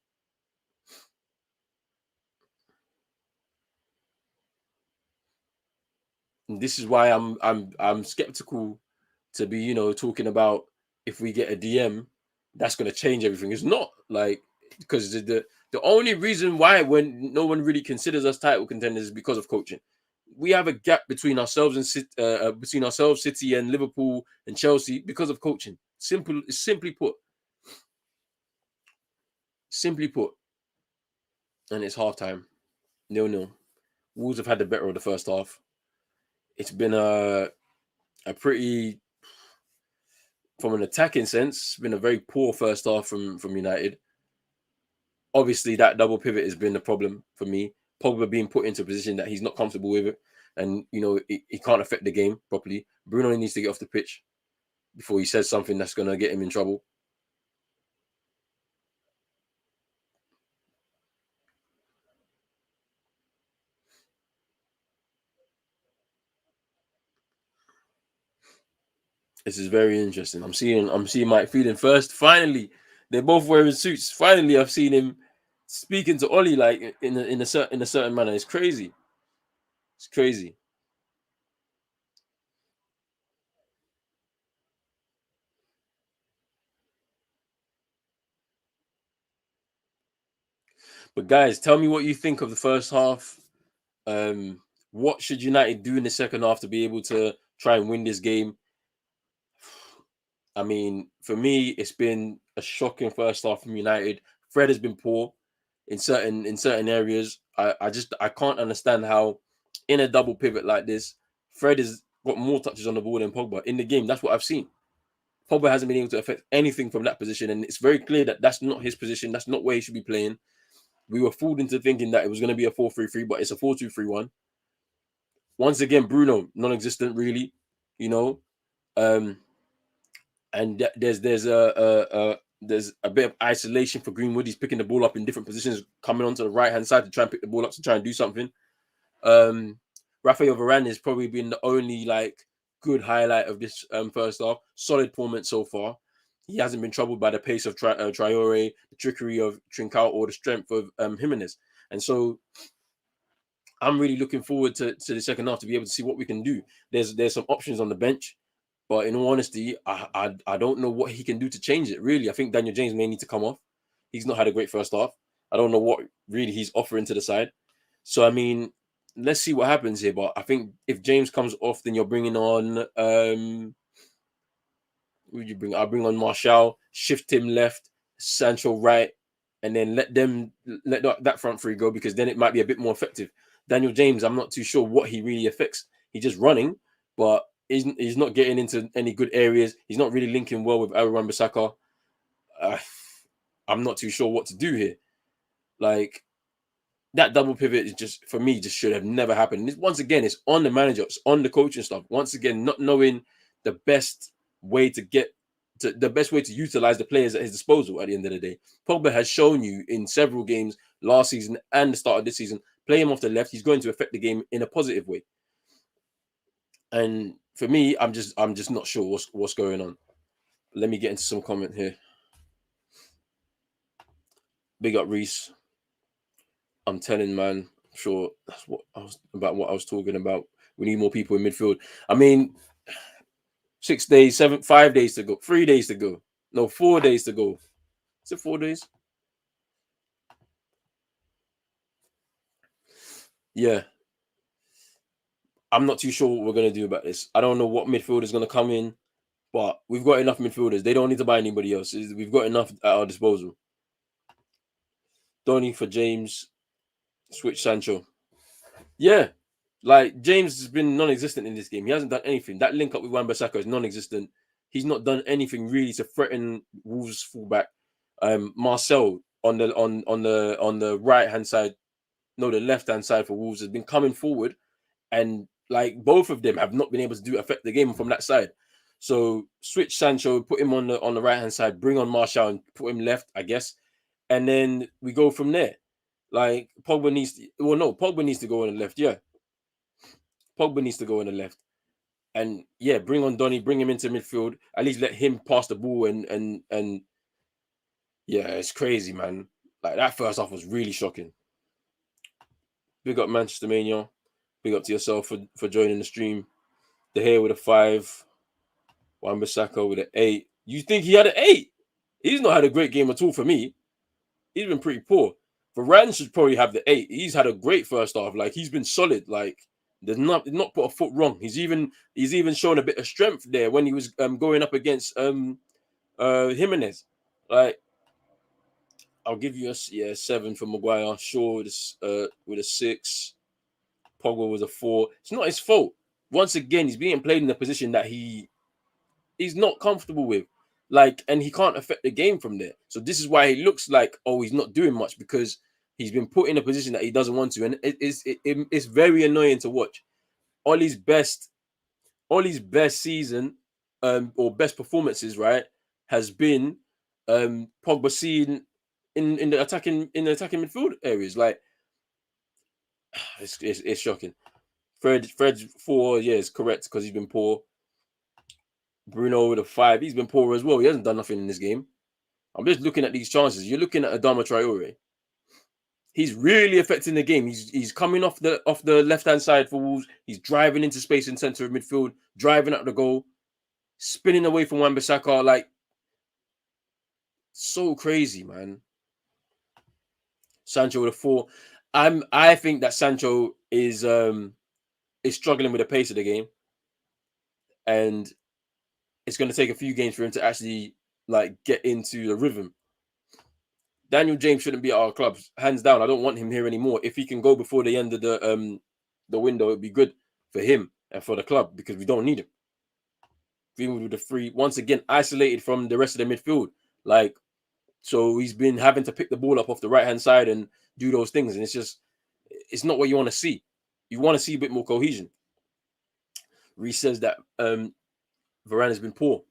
And this is why I'm skeptical to be, you know, talking about if we get a DM, that's gonna change everything. It's not like, because the only reason why when no one really considers us title contenders is because of coaching. We have a gap between ourselves and between ourselves, City and Liverpool and Chelsea because of coaching. Simply put, simply put, and it's halftime, 0-0. Wolves have had the better of the first half. It's been a pretty, from an attacking sense, been a very poor first half from United. Obviously, that double pivot has been the problem for me. Pogba being put into a position that he's not comfortable with it, and you know he can't affect the game properly. Bruno needs to get off the pitch before he says something that's going to get him in trouble. This is very interesting. I'm seeing Mike Phelan first. Finally, they're both wearing suits. Finally, I've seen him speaking to Ollie like in a certain manner. It's crazy. It's crazy. But guys, tell me what you think of the first half. Um, what should United do in the second half to be able to try and win this game? I mean, for me, it's been a shocking first half from United. Fred has been poor in certain areas. I can't understand how in a double pivot like this, Fred has got more touches on the ball than Pogba in the game. That's what I've seen. Pogba hasn't been able to affect anything from that position, and it's very clear that that's not his position. That's not where he should be playing. We were fooled into thinking that it was going to be a 4-3-3, but it's a 4-2-3-1. Once again, Bruno non-existent, really. You know, um, and there's a bit of isolation for Greenwood. He's picking the ball up in different positions, coming onto the right hand side to try and pick the ball up to try and do something. Um, Rafael Varane has probably been the only like good highlight of this first half. Solid performance so far. He hasn't been troubled by the pace of Traore, the trickery of Trincao, or the strength of Jimenez. And so I'm really looking forward to the second half to be able to see what we can do. There's some options on the bench. But in all honesty, I don't know what he can do to change it. Really, I think Daniel James may need to come off. He's not had a great first half. I don't know what really he's offering to the side. So I mean, let's see what happens here. But I think if James comes off, then you're bringing on who would you bring? I'll bring on Martial, shift him left, Sancho right, and then let that front three go, because then it might be a bit more effective. Daniel James, I'm not too sure what he really affects. He's just running, but he's not getting into any good areas. He's not really linking well with Aaron Wan-Bissaka. Uh, I'm not too sure what to do here. Like, that double pivot is just, for me, just should have never happened. Once again, it's on the manager, it's on the coaching staff. Once again, not knowing the best way to get to the best way to utilize the players at his disposal at the end of the day. Pogba has shown you in several games last season and the start of this season, play him off the left, he's going to affect the game in a positive way. And for me, I'm just not sure what's going on. Let me get into some comment here. Big up Reese. I'm telling, man, sure that's what I was talking about. We need more people in midfield. I mean, 6 days, 5 days to go, 3 days to go. No, 4 days to go. Is it 4 days? Yeah. I'm not too sure what we're gonna do about this. I don't know what midfield is gonna come in, but we've got enough midfielders. They don't need to buy anybody else. We've got enough at our disposal. Donny for James, switch Sancho. Yeah, like James has been non-existent in this game. He hasn't done anything. That link up with Wan-Bissaka is non-existent. He's not done anything really to threaten Wolves' fullback. Marcel on the right hand side, no, the left hand side for Wolves has been coming forward, and like both of them have not been able to affect the game from that side. So switch Sancho, put him on the right hand side, bring on Martial and put him left, I guess, and then we go from there. Like Pogba needs to go on the left. Yeah, Pogba needs to go on the left. And yeah, bring on Donny, bring him into midfield. At least let him pass the ball and yeah, it's crazy, man. Like that first half was really shocking. Big up Manchester Mania. Big up to yourself for joining the stream. De Gea with a 5. Wan-Bissaka with an 8. You think he had an 8? He's not had a great game at all for me. He's been pretty poor. Varane should probably have the 8. He's had a great first half. Like he's been solid. Like there's not put a foot wrong. He's even shown a bit of strength there when he was going up against Jimenez. Like I'll give you a 7 for Maguire. Shaw with a 6. Pogba was a 4. It's not his fault. Once again, he's being played in a position that he's not comfortable with. Like, and he can't affect the game from there. So this is why he looks like, oh, he's not doing much because he's been put in a position that he doesn't want to. And it's very annoying to watch. Ollie's best season or best performances, right, has been Pogba seen in the attacking midfield areas. Like it's shocking. Fred's 4, yeah, is correct because he's been poor. Bruno with a 5. He's been poor as well. He hasn't done nothing in this game. I'm just looking at these chances. You're looking at Adama Traore. He's really affecting the game. He's coming off the left-hand side for Wolves. He's driving into space in centre of midfield, driving at the goal, spinning away from Wan-Bissaka. Like, so crazy, man. Sancho with a 4. I think that Sancho is struggling with the pace of the game. And it's going to take a few games for him to actually like get into the rhythm. Daniel James shouldn't be at our club, hands down. I don't want him here anymore. If he can go before the end of the window, it'd be good for him and for the club because we don't need him. Greenwood with the 3, once again isolated from the rest of the midfield. Like, so he's been having to pick the ball up off the right hand side and do those things, and it's not what you want to see. You want to see a bit more cohesion. Reece says that Varane has been poor.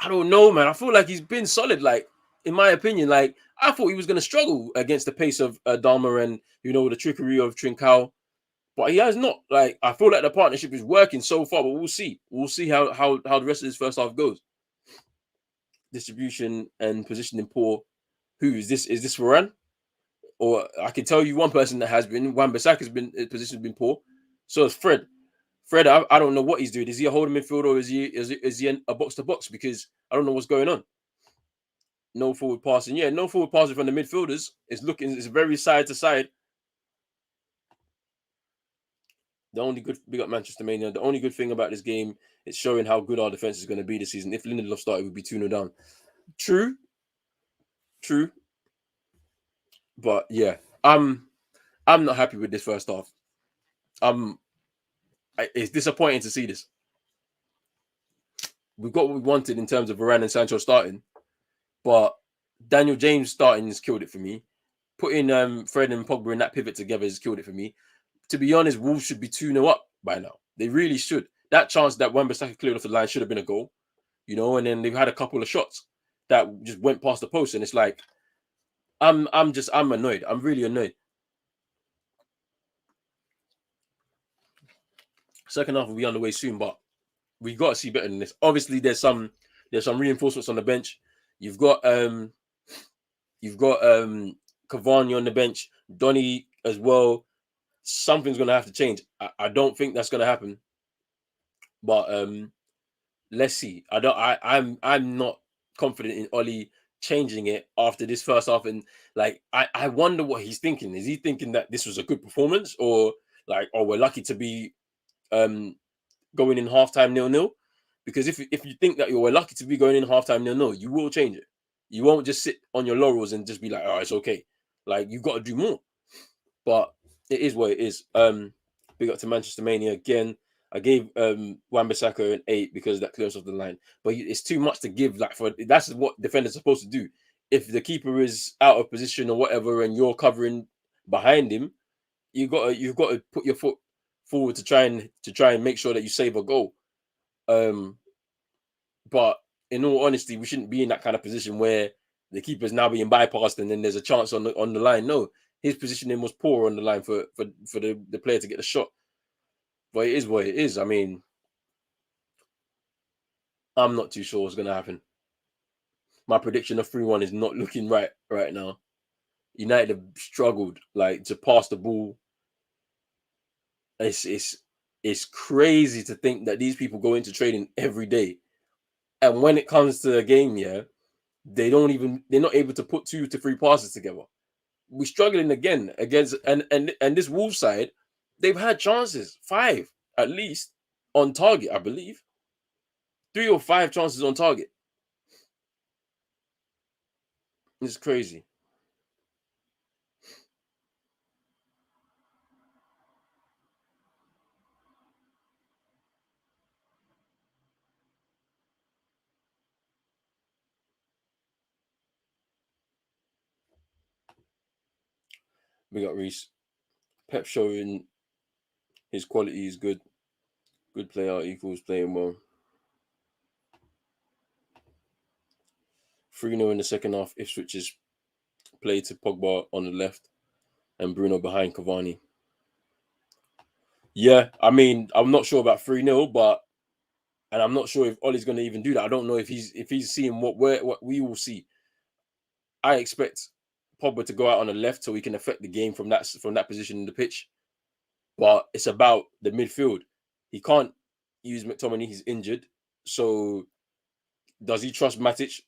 I don't know, man. I feel like he's been solid. Like, in my opinion, like I thought he was going to struggle against the pace of Dharma and the trickery of Trincao, but he has not. Like, I feel like the partnership is working so far, but we'll see. We'll see how the rest of this first half goes. Distribution and positioning poor. Who is this? Is this Varane? Or I can tell you one person that has been. Wan-Bissaka's position has been poor. So it's Fred. Fred, I don't know what he's doing. Is he a holding midfielder or is he a box to box? Because I don't know what's going on. No forward passing. Yeah, no forward passing from the midfielders. It's very side to side. The only good, big up Manchester Mania. The only good thing about this game is showing how good our defense is going to be this season. If Lindelof started, we'd be 2-0 down. True. But yeah, I'm not happy with this first half. It's disappointing to see this. We've got what we wanted in terms of Varane and Sancho starting, but Daniel James starting has killed it for me. Putting Fred and Pogba in that pivot together has killed it for me. To be honest, Wolves should be 2-0 up by now. They really should. That chance that Wan-Bissaka cleared off the line should have been a goal, and then they've had a couple of shots that just went past the post, and it's like, I'm annoyed. I'm really annoyed. Second half will be underway soon, but we got to see better than this. Obviously, there's some reinforcements on the bench. You've got Cavani on the bench, Donny as well. Something's gonna have to change. I don't think that's gonna happen, but let's see. I'm not confident in Ollie changing it after this first half, and like I wonder what he's thinking. Is he thinking that this was a good performance, or like, oh, we're lucky to be going in halftime 0-0? Because if you think that we're lucky to be going in halftime 0-0, you will change it. You won't just sit on your laurels and just be like, oh, it's okay. Like, you've got to do more. But it is what it is. Big up to Manchester Mania again. I gave Wan-Bissaka an 8 because that clears off the line. But it's too much to give. Like, that's what defenders are supposed to do. If the keeper is out of position or whatever, and you're covering behind him, you've got to put your foot forward to try and make sure that you save a goal. But in all honesty, we shouldn't be in that kind of position where the keeper's now being bypassed and then there's a chance on the line. No, his positioning was poor on the line for the player to get the shot. But it is what it is. I mean, I'm not too sure what's going to happen. My prediction of 3-1 is not looking right now. United have struggled like to pass the ball. It's crazy to think that these people go into training every day, and when it comes to a game, yeah, they're not able to put 2 to 3 passes together. We're struggling again against and this Wolves side, they've had chances, 5 at least on target, I believe. 3 or 5 chances on target. It's crazy. We got Reece. Pep showing his quality is good. Good player equals playing well. 3-0 in the second half if switches play to Pogba on the left and Bruno behind Cavani. Yeah, I mean, I'm not sure about 3-0, and I'm not sure if Ollie's going to even do that. I don't know if he's seeing what we will see. I expect Pogba to go out on the left so he can affect the game from that position in the pitch. But it's about the midfield. He can't use McTominay. He's injured. So does he trust Matic?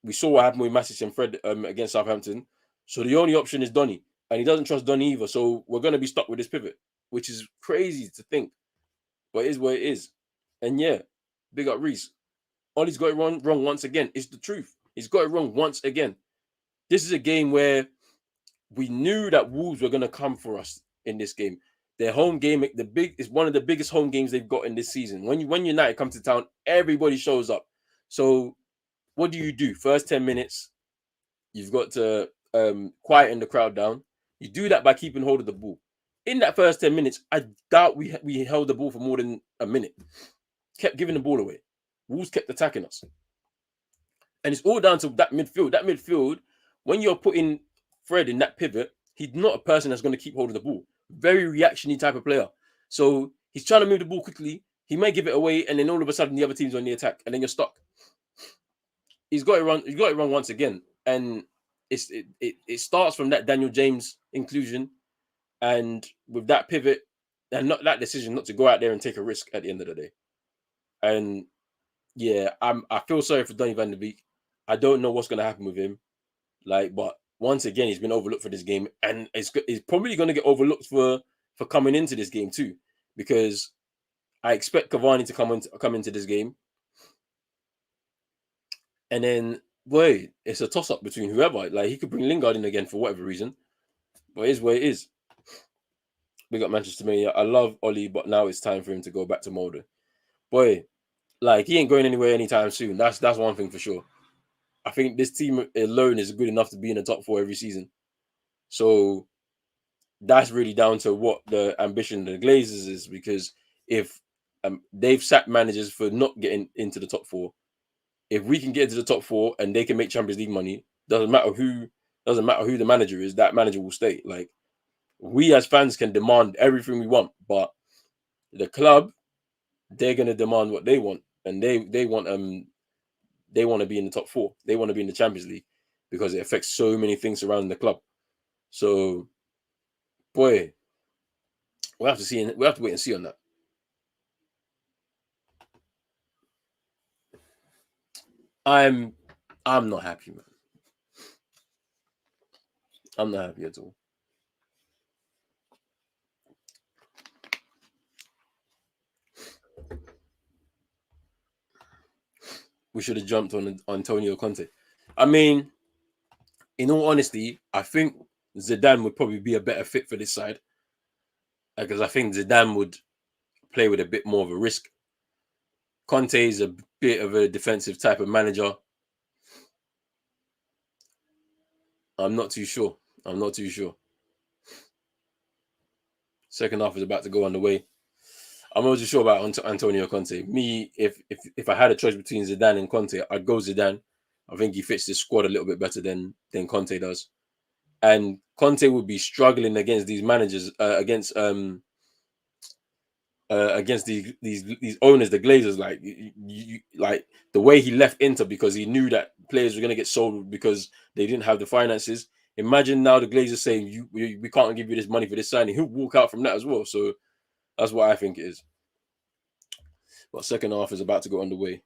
We saw what happened with Matic and Fred against Southampton. So the only option is Donny. And he doesn't trust Donny either. So we're going to be stuck with this pivot, which is crazy to think. But it is what it is. And yeah, big up Reece. Ollie's got it wrong once again. It's the truth. He's got it wrong once again. This is a game where we knew that Wolves were going to come for us in this game. Their home game, is one of the biggest home games they've got in this season. When United come to town, everybody shows up. So what do? First 10 minutes, you've got to quieten the crowd down. You do that by keeping hold of the ball. In that first 10 minutes, I doubt we held the ball for more than a minute. Kept giving the ball away. Wolves kept attacking us. And it's all down to that midfield. That midfield, when you're putting Fred in that pivot, he's not a person that's going to keep hold of the ball. Very reactionary type of player. So he's trying to move the ball quickly. He may give it away, and then all of a sudden the other team's on the attack, and then you're stuck. He's got it wrong. He's got it wrong once again, and it starts from that Daniel James inclusion, and with that pivot, and not that decision not to go out there and take a risk at the end of the day. And yeah, I feel sorry for Donny van de Beek. I don't know what's going to happen with him. But once again, he's been overlooked for this game, and he's probably going to get overlooked for coming into this game too, because I expect Cavani to come into this game, and then it's a toss up between whoever. Like, he could bring Lingard in again for whatever reason, but it is what it is. We got Manchester Mania. I love Ollie, but now it's time for him to go back to Molde. Boy, like, he ain't going anywhere anytime soon. That's one thing for sure. I think this team alone is good enough to be in the top 4 every season. So that's really down to what the ambition of the Glazers is, because if they've sacked managers for not getting into the top 4, if we can get into the top 4 and they can make Champions League money, doesn't matter who the manager is, that manager will stay. Like, we as fans can demand everything we want, but the club, they're gonna demand what they want, and they want to be in the top 4. They want to be in the Champions League because it affects so many things surrounding the club. So, boy, we have to wait and see on that. I'm not happy, man. I'm not happy at all. We should have jumped on Antonio Conte. I mean, in all honesty, I think Zidane would probably be a better fit for this side, because I think Zidane would play with a bit more of a risk. Conte is a bit of a defensive type of manager. I'm not too sure. Second half is about to go underway. I'm not too sure about Antonio Conte. Me, if I had a choice between Zidane and Conte, I'd go Zidane. I think he fits the squad a little bit better than Conte does. And Conte would be struggling against these managers, against against these owners, the Glazers, like like the way he left Inter because he knew that players were going to get sold because they didn't have the finances. Imagine now the Glazers saying we can't give you this money for this signing. He'll walk out from that as well. So that's what I think it is. But second half is about to go underway.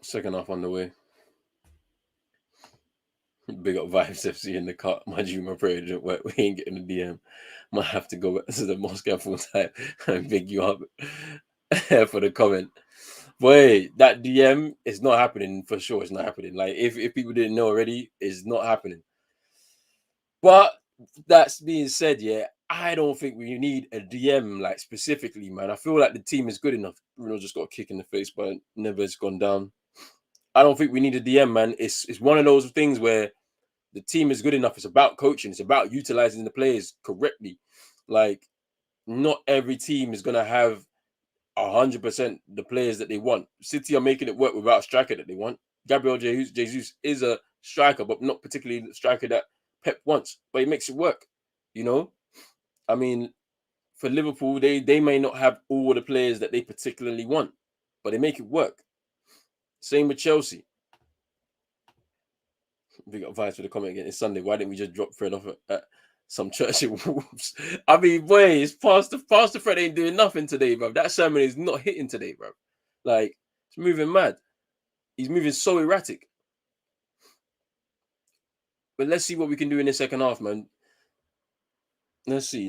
Second half underway. Big up Vibes FC in the cut. My dream, my prayer didn't work. We ain't getting the DM. Might have to go back to the Moscow full time and big you up for the comment. Boy, that DM is not happening for sure. It's not happening. Like if people didn't know already, it's not happening. But that's being said, yeah, I don't think we need a DM like specifically, man. I feel like the team is good enough. Bruno just got a kick in the face, but Never's gone down. I don't think we need a DM, man. It's one of those things where the team is good enough. It's about coaching. It's about utilizing the players correctly. Like, not every team is gonna have 100% the players that they want. City are making it work without a striker that they want. Gabriel Jesus is a striker, but not particularly the striker that Pep wants. But he makes it work. You know, I mean, for Liverpool, they may not have all the players that they particularly want, but they make it work. Same with Chelsea. Big up Vibes for the comment again. It's Sunday. Why didn't we just drop Fred off at some church in Wolves? I mean, boy, it's Pastor Fred ain't doing nothing today, bro. That sermon is not hitting today, bro. Like, it's moving mad. He's moving so erratic. But let's see what we can do in the second half, man. Let's see.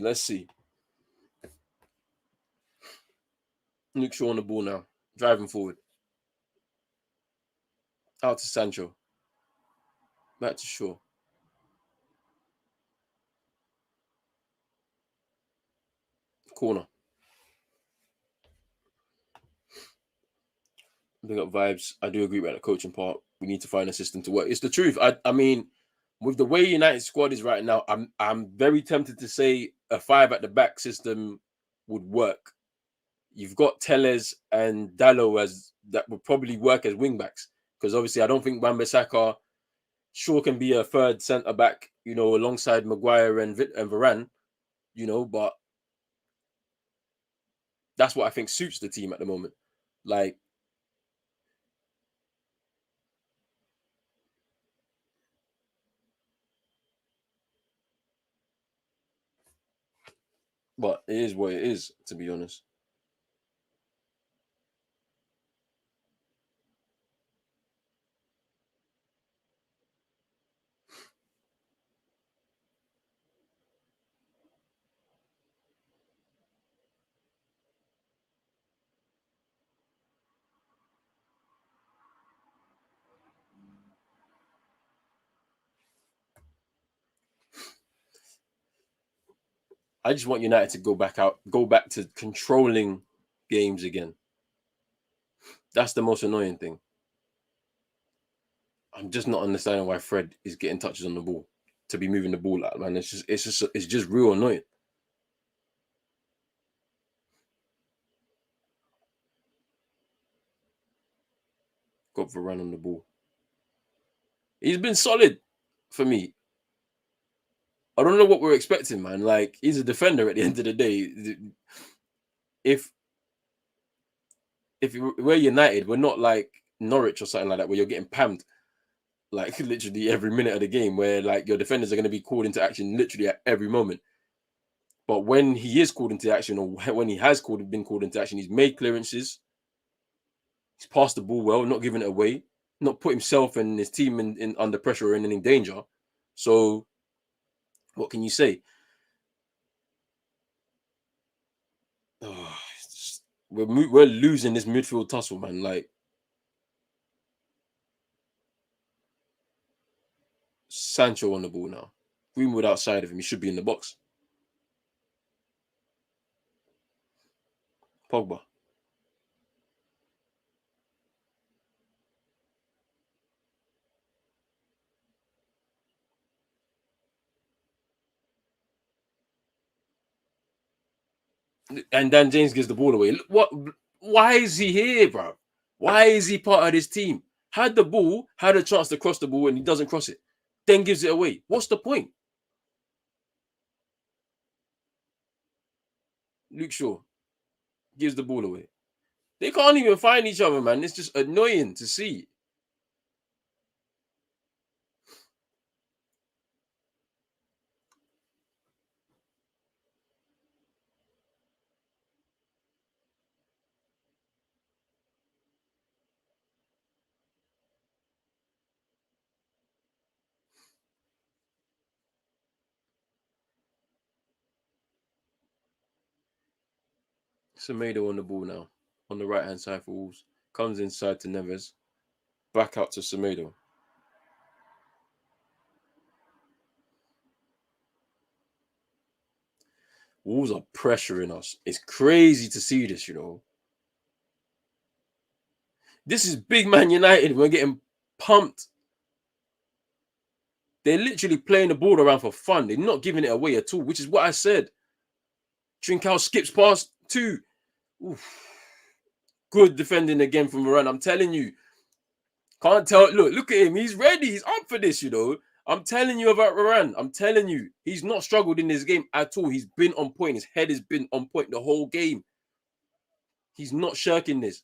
Luke Shaw on the ball now. Driving forward. Out to Sancho. Back to Shaw. Corner. Big up Vibes. I do agree about the coaching part. We need to find a system to work. It's the truth. I mean, with the way United squad is right now, I'm very tempted to say a 5 at the back system would work. You've got Telles and Dallo as that would probably work as wing backs because obviously I don't think Wan-Bissaka sure can be a third centre back, you know, alongside Maguire and Varane, you know, but that's what I think suits the team at the moment. Like, but it is what it is, to be honest. I just want United to go back to controlling games again. That's the most annoying thing. I'm just not understanding why Fred is getting touches on the ball to be moving the ball out, man. It's just real annoying. Got Varane on the ball. He's been solid for me. I don't know what we're expecting, man. Like, he's a defender at the end of the day. If we're United, we're not like Norwich or something like that, where you're getting pammed like literally every minute of the game, where like your defenders are going to be called into action literally at every moment. But when he is called into action, or when he has been called into action, he's made clearances, he's passed the ball well, not giving it away, not put himself and his team in under pressure or in any danger. So what can you say? Oh, we're losing this midfield tussle, man. Like Sancho on the ball now. Greenwood outside of him, he should be in the box. Pogba. And Dan James gives the ball away. What? Why is he here, bro? Why is he part of this team? Had the ball, had a chance to cross the ball, and he doesn't cross it. Then gives it away. What's the point? Luke Shaw gives the ball away. They can't even find each other, man. It's just annoying to see. Semedo on the ball now, on the right-hand side for Wolves. Comes inside to Neves. Back out to Semedo. Wolves are pressuring us. It's crazy to see this, you know. This is big Man United. We're getting pumped. They're literally playing the ball around for fun. They're not giving it away at all, which is what I said. Trincao skips past two. Oof. Good defending again from Varane. I'm telling you. Can't tell. Look at him. He's ready. He's up for this, you know. I'm telling you about Varane. I'm telling you. He's not struggled in this game at all. He's been on point. His head has been on point the whole game. He's not shirking this.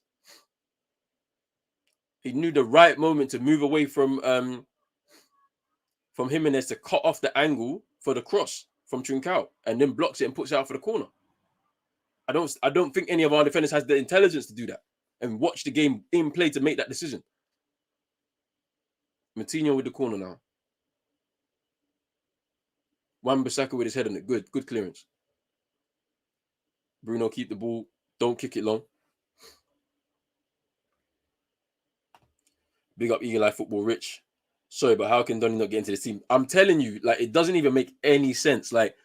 He knew the right moment to move away from Jimenez to cut off the angle for the cross from Trincao, and then blocks it and puts it out for the corner. I don't think any of our defenders has the intelligence to do that and watch the game in play to make that decision. Moutinho with the corner now. Wan-Bissaka with his head on it. Good clearance. Bruno, keep the ball. Don't kick it long. Big up Eagle Eye Football Rich. Sorry, but how can Donny not get into this team? I'm telling you, like, it doesn't even make any sense. Like,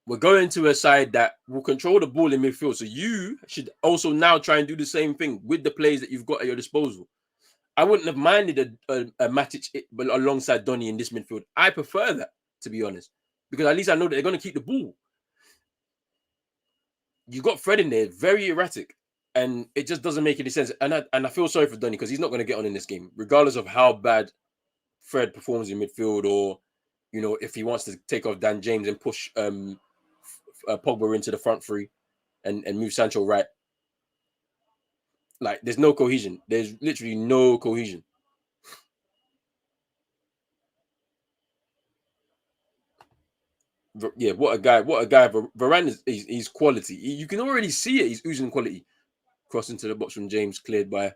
we're going to a side that will control the ball in midfield. So you should also now try and do the same thing with the players that you've got at your disposal. I wouldn't have minded a Matic alongside Donny in this midfield. I prefer that, to be honest, because at least I know that they're going to keep the ball. You got Fred in there, very erratic, and it just doesn't make any sense. And I feel sorry for Donny because he's not going to get on in this game, regardless of how bad Fred performs in midfield, or you know, if he wants to take off Dan James and push Pogba into the front three and move Sancho right. Like, there's no cohesion. There's literally no cohesion. Yeah, what a guy. Varane is he's quality. You can already see it. He's oozing quality. Cross into the box from James, cleared by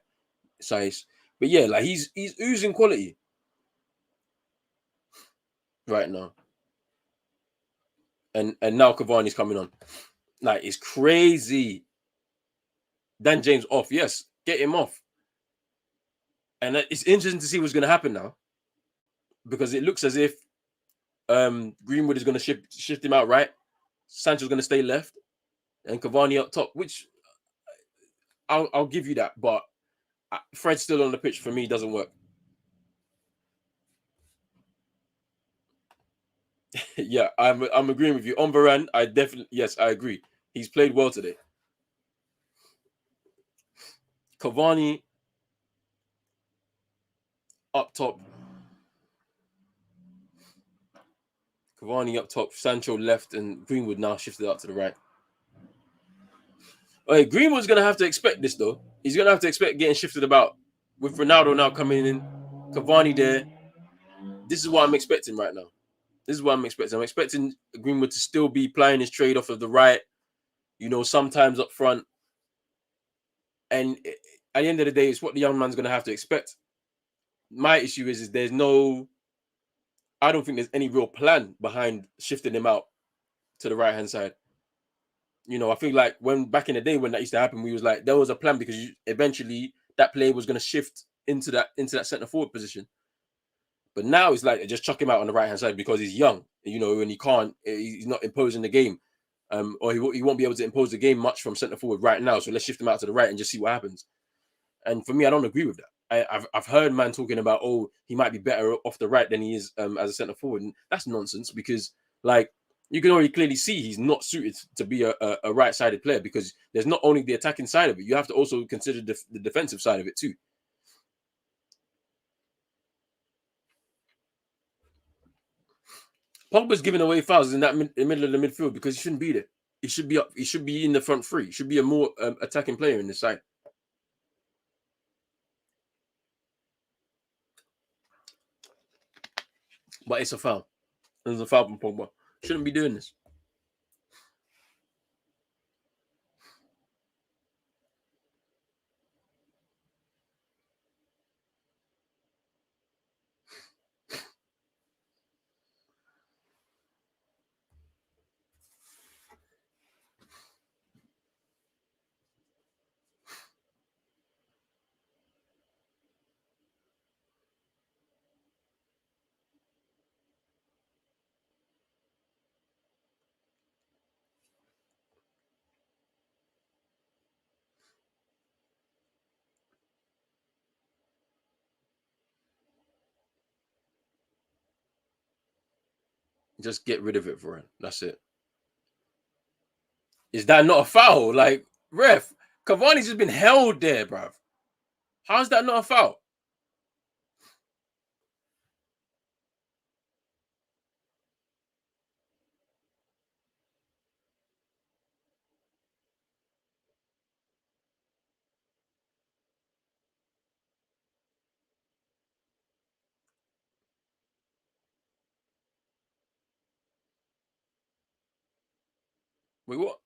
Saiz. But yeah, like he's oozing quality right now. And now Cavani's coming on. Like, it's crazy. Dan James off. Yes, get him off. And it's interesting to see what's going to happen now, because it looks as if Greenwood is going to shift him out right. Sancho's going to stay left, and Cavani up top, which I'll give you that. But Fred still on the pitch for me doesn't work. Yeah, I'm agreeing with you on Varane. I agree. He's played well today. Cavani up top. Cavani up top. Sancho left, and Greenwood now shifted out to the right. Okay, Greenwood's gonna have to expect this though. He's gonna have to expect getting shifted about with Ronaldo now coming in, Cavani there. This is what I'm expecting right now. This is what I'm expecting. I'm expecting Greenwood to still be playing his trade off of the right, sometimes up front. And at the end of the day, it's what the young man's gonna have to expect. My issue is there's no, I don't think there's any real plan behind shifting him out to the right hand side. I feel like when back in the day when that used to happen, we was like there was a plan because eventually that player was going to shift into that centre forward position. But now it's like just chuck him out on the right hand side because he's young, and he's not imposing the game, or he won't be able to impose the game much from centre forward right now. So let's shift him out to the right and just see what happens. And for me, I don't agree with that. I've heard man talking about, oh, he might be better off the right than he is as a centre forward, and that's nonsense because like you can already clearly see he's not suited to be a right-sided player because there's not only the attacking side of it, you have to also consider the defensive side of it too. Pogba's giving away fouls in that the middle of the midfield because he shouldn't be there. He should be up. He should be in the front three. He should be a more attacking player in the side. But it's a foul. There's a foul from Pogba. Shouldn't be doing this. Just get rid of it, Varane. That's it. Is that not a foul? Like, ref, Cavani's just been held there, bruv. How's that not a foul? Wait, what?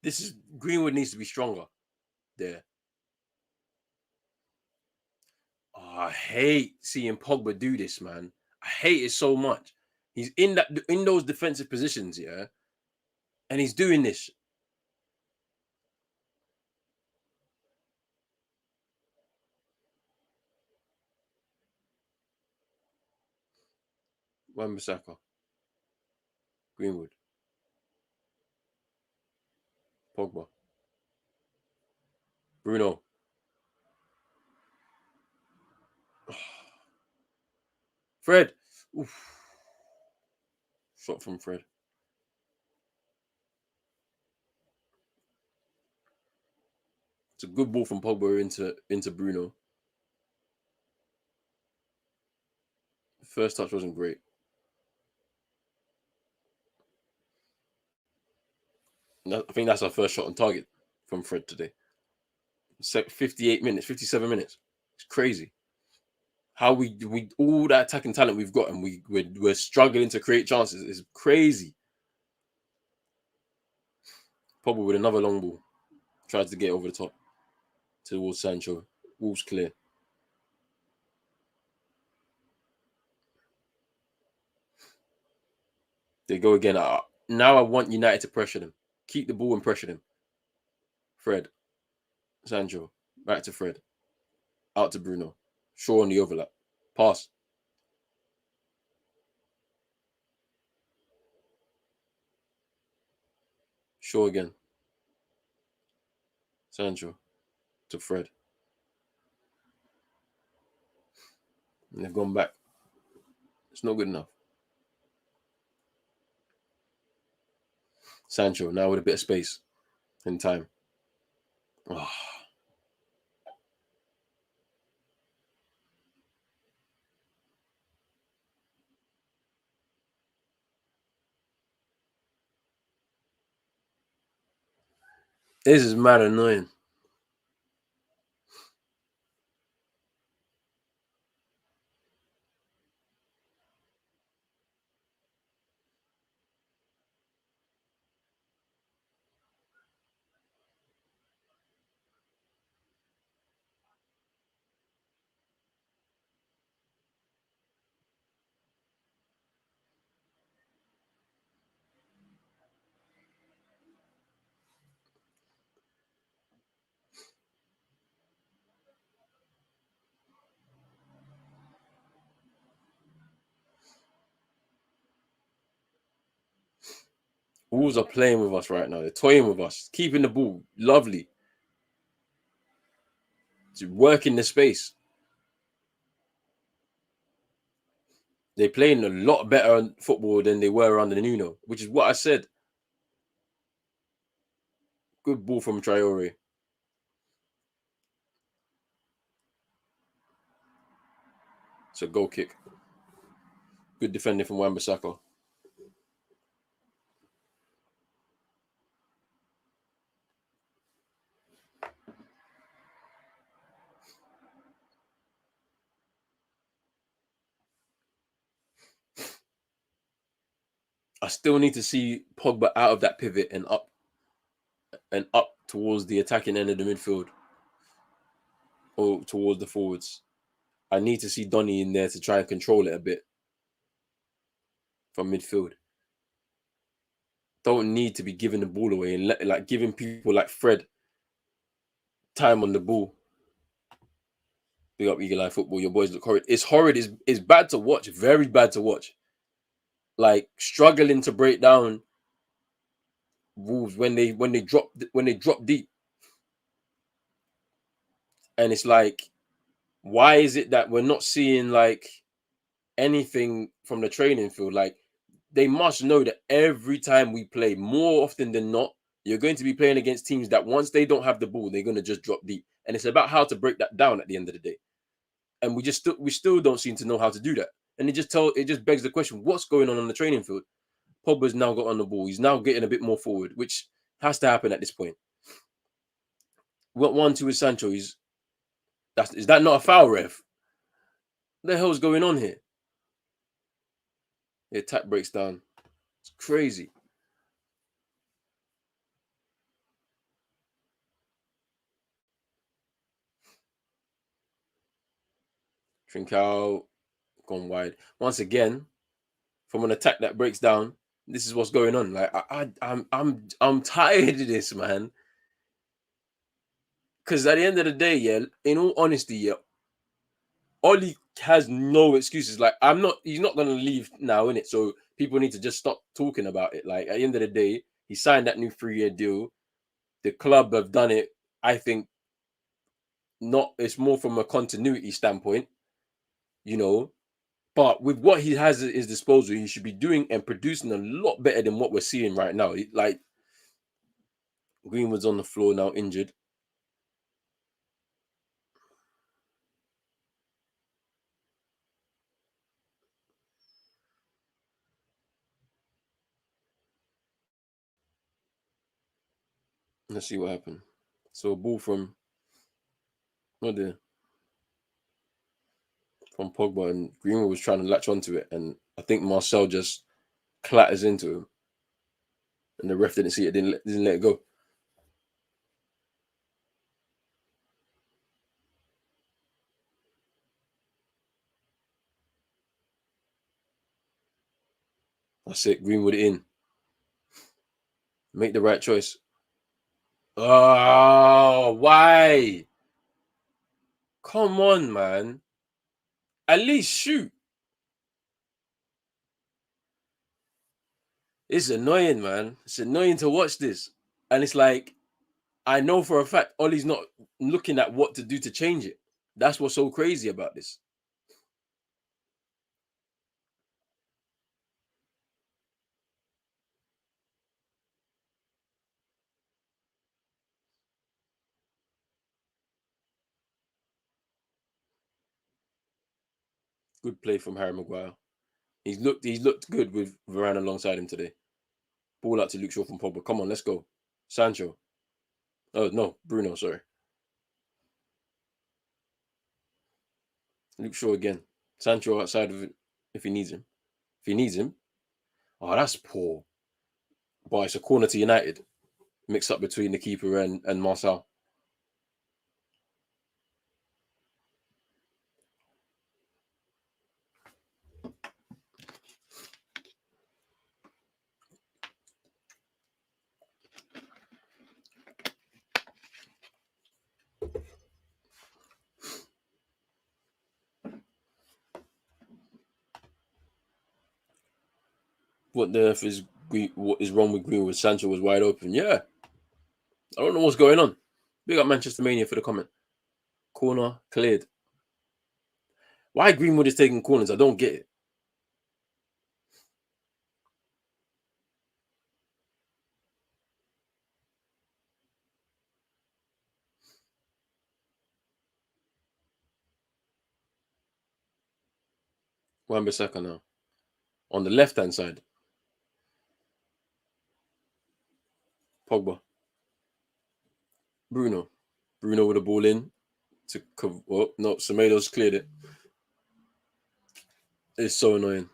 This is Greenwood needs to be stronger there. Oh, I hate seeing Pogba do this, man. I hate it so much. He's in those defensive positions, yeah, and he's doing this. Wan-Bissaka, Greenwood, Pogba, Bruno. Fred. Oof. Shot from Fred. It's a good ball from Pogba into Bruno. The first touch wasn't great. I think that's our first shot on target from Fred today. 58 minutes, 57 minutes. It's crazy. How we all that attacking talent we've got and we're struggling to create chances is crazy. Pogba with another long ball. Tries to get over the top towards Sancho. Wolves clear. They go again. Now I want United to pressure them. Keep the ball and pressure them. Fred. Sancho. Back to Fred. Out to Bruno. Shaw on the overlap. Pass. Shaw again. Sancho to Fred. And they've gone back. It's not good enough. Sancho now with a bit of space and time. Oh. This is mad annoying. Wolves are playing with us right now. They're toying with us, keeping the ball. Lovely. It's working the space. They're playing a lot better football than they were under Nuno, which is what I said. Good ball from Traore. It's a goal kick. Good defending from Wan-Bissaka. I still need to see Pogba out of that pivot and up towards the attacking end of the midfield or towards the forwards. I need to see Donny in there to try and control it a bit from midfield. Don't need to be giving the ball away and giving people like Fred time on the ball. Big up Eagle Eye Football. Your boys look horrid. It's horrid. It's bad to watch. Very bad to watch. Like struggling to break down Wolves when they drop deep. And it's like, why is it that we're not seeing like anything from the training field? Like, they must know that every time we play, more often than not, you're going to be playing against teams that once they don't have the ball, they're going to just drop deep. And it's about how to break that down at the end of the day. And we still don't seem to know how to do that. And it just begs the question: what's going on the training field? Pogba's now got on the ball. He's now getting a bit more forward, which has to happen at this point. What 1-2 with Sancho? Is that not a foul, ref? What the hell's going on here? The attack breaks down. It's crazy. Trincao gone wide once again from an attack that breaks down. This is what's going on. Like I'm tired of this, man. Because at the end of the day, yeah, in all honesty, yeah, Oli has no excuses. Like he's not gonna leave now, innit? So people need to just stop talking about it. Like at the end of the day, he signed that new 3-year deal. The club have done it. I think it's more from a continuity standpoint, you know. But with what he has at his disposal, he should be doing and producing a lot better than what we're seeing right now. Like Greenwood's on the floor now, injured. Let's see what happened. So a ball from from Pogba, and Greenwood was trying to latch onto it, and I think Marcel just clatters into him, and the ref didn't see it, didn't let it go. That's it. Greenwood in. Make the right choice. Oh, why? Come on, man. At least shoot. It's annoying, man. It's annoying to watch this. And it's like, I know for a fact Ollie's not looking at what to do to change it. That's what's so crazy about this. Good play from Harry Maguire. He's looked good with Varane alongside him today. Ball out to Luke Shaw from Pogba. Come on, let's go. Sancho. Oh no, Bruno, sorry. Luke Shaw again. Sancho outside of it if he needs him. If he needs him. Oh, that's poor. But it's a corner to United. Mixed up between the keeper and Marcel. What the F is what is wrong with Greenwood? Sancho was wide open. Yeah. I don't know what's going on. Big up Manchester Mania for the comment. Corner cleared. Why Greenwood is taking corners? I don't get it. Wan-Bissaka now. On the left-hand side. Pogba. Bruno. Bruno with the ball in. Oh, no, Semedo's cleared it. It's so annoying.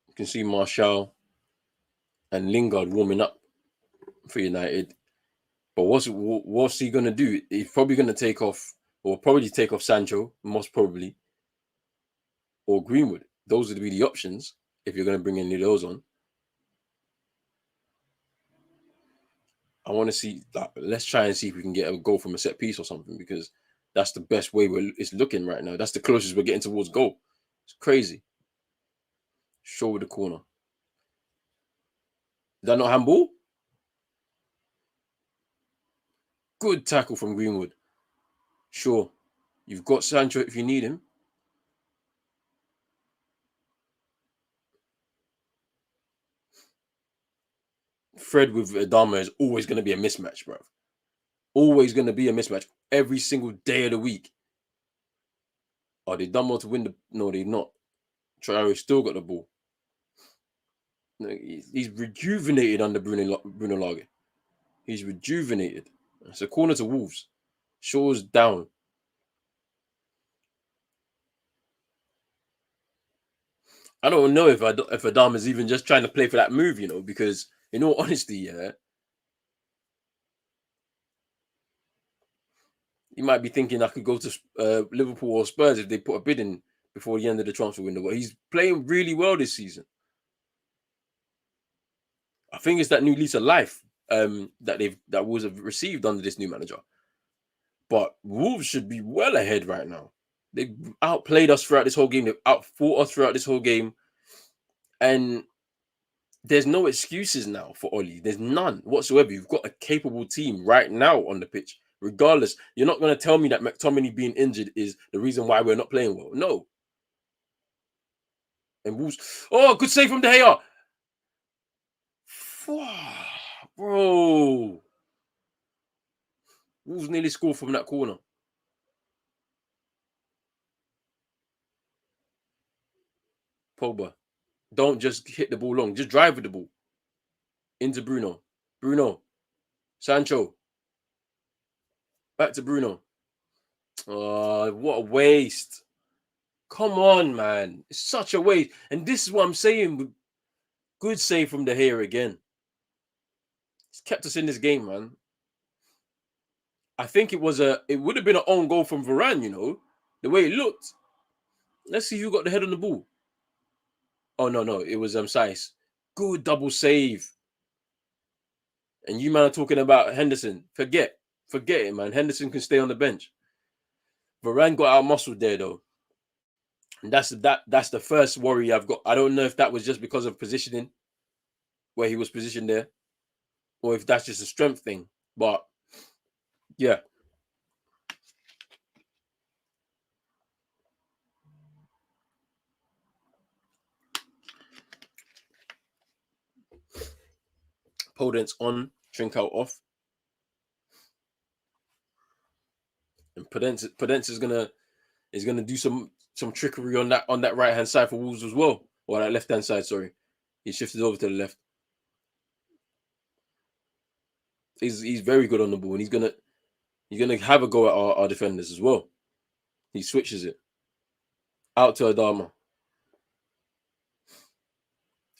You can see Martial and Lingard warming up for United. But what's he gonna do? He's probably gonna take off, or probably take off Sancho, most probably, or Greenwood. Those would be the options if you're gonna bring any of those on. I want to see that. Let's try and see if we can get a goal from a set piece or something, because that's the best way it's looking right now. That's the closest we're getting towards goal. It's crazy. Show with the corner. Is that not handball? Good tackle from Greenwood. Sure. You've got Sancho if you need him. Fred with Adama is always going to be a mismatch, bro. Always going to be a mismatch every single day of the week. Are they done well to win the? No, they're not. Traore still got the ball. No, he's rejuvenated under Bruno Lage. He's rejuvenated. It's a corner to Wolves. Shaw's down. I don't know if Adama's even just trying to play for that move, because in all honesty, yeah, he might be thinking I could go to Liverpool or Spurs if they put a bid in before the end of the transfer window. But he's playing really well this season. I think it's that new lease of life that Wolves have received under this new manager. But Wolves should be well ahead right now. They outplayed us throughout this whole game. They've outfought us throughout this whole game. And there's no excuses now for Ollie. There's none whatsoever. You've got a capable team right now on the pitch. Regardless, you're not going to tell me that McTominay being injured is the reason why we're not playing well. No. And Wolves. Oh, good save from De Gea. Bro. Wolves nearly scored from that corner. Pogba. Don't just hit the ball long. Just drive with the ball. Into Bruno. Bruno. Sancho. Back to Bruno. Oh, what a waste. Come on, man. It's such a waste. And this is what I'm saying. Good save from De Gea again. It's kept us in this game, man. I think it would have been an own goal from Varane, you know, the way it looked. Let's see who got the head on the ball. Oh, no. It was Saiss. Good double save. And you, man, are talking about Henderson. Forget it, man. Henderson can stay on the bench. Varane got out muscled there, though. And that's the first worry I've got. I don't know if that was just because of positioning, where he was positioned there, or if that's just a strength thing. But yeah. Podence on, Trincao off. And Podence is gonna do some trickery on that right hand side for Wolves as well. Or that left hand side, sorry. He shifted over to the left. He's very good on the ball, and he's gonna have a go at our defenders as well. He switches it out to Adama.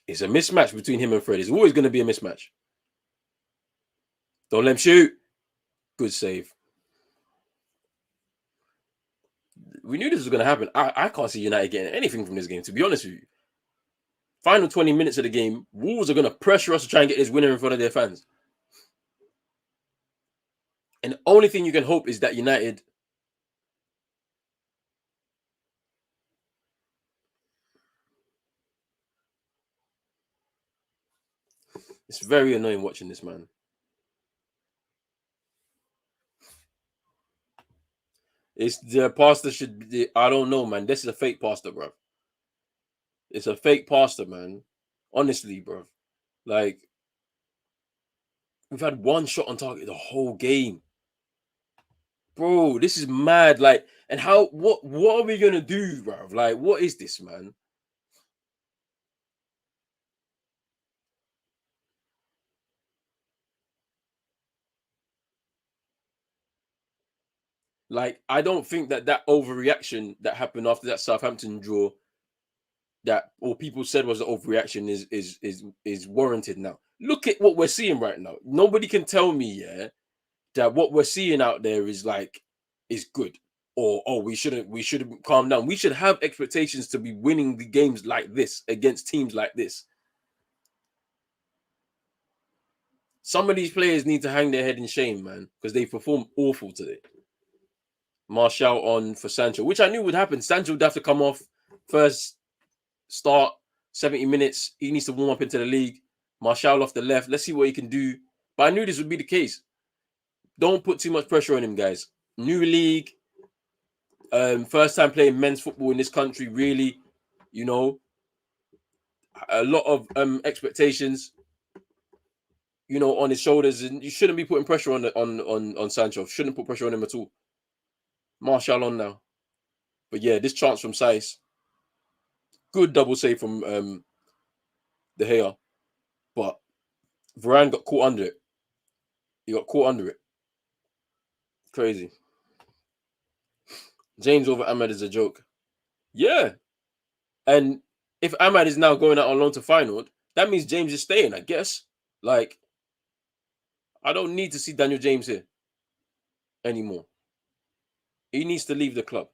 It's a mismatch between him and Fred. It's always going to be a mismatch. Don't let him shoot. Good save. We knew this was going to happen. I can't see United getting anything from this game, to be honest with you. Final 20 minutes of the game, Wolves are going to pressure us to try and get this winner in front of their fans. And the only thing you can hope is that United it's very annoying watching this, man. It's the pasta should be, I don't know, man. This is a fake pasta, bro. It's a fake pasta, man. Honestly, bro. Like, we've had one shot on target the whole game. Bro, this is mad. Like, and what are we gonna do, bro? Like, what is this, man? Like, I don't think that overreaction that happened after that Southampton draw, that or people said was an overreaction, is warranted now. Look at what we're seeing right now. Nobody can tell me, that what we're seeing out there is good. Or we shouldn't calm down. We should have expectations to be winning the games like this against teams like this. Some of these players need to hang their head in shame, man, because they performed awful today. Martial on for Sancho, which I knew would happen. Sancho would have to come off first start, 70 minutes. He needs to warm up into the league. Martial off the left. Let's see what he can do. But I knew this would be the case. Don't put too much pressure on him, guys. New league. First time playing men's football in this country, really, you know, a lot of expectations, you know, on his shoulders, and you shouldn't be putting pressure on Sancho. Shouldn't put pressure on him at all. Martial on now. But yeah, this chance from Saiss. Good double save from De Gea. But Varane got caught under it. He got caught under it. Crazy. James over Ahmad is a joke. Yeah. And if Ahmad is now going out on loan to Feyenoord, that means James is staying, I guess. Like, I don't need to see Daniel James here anymore. He needs to leave the club.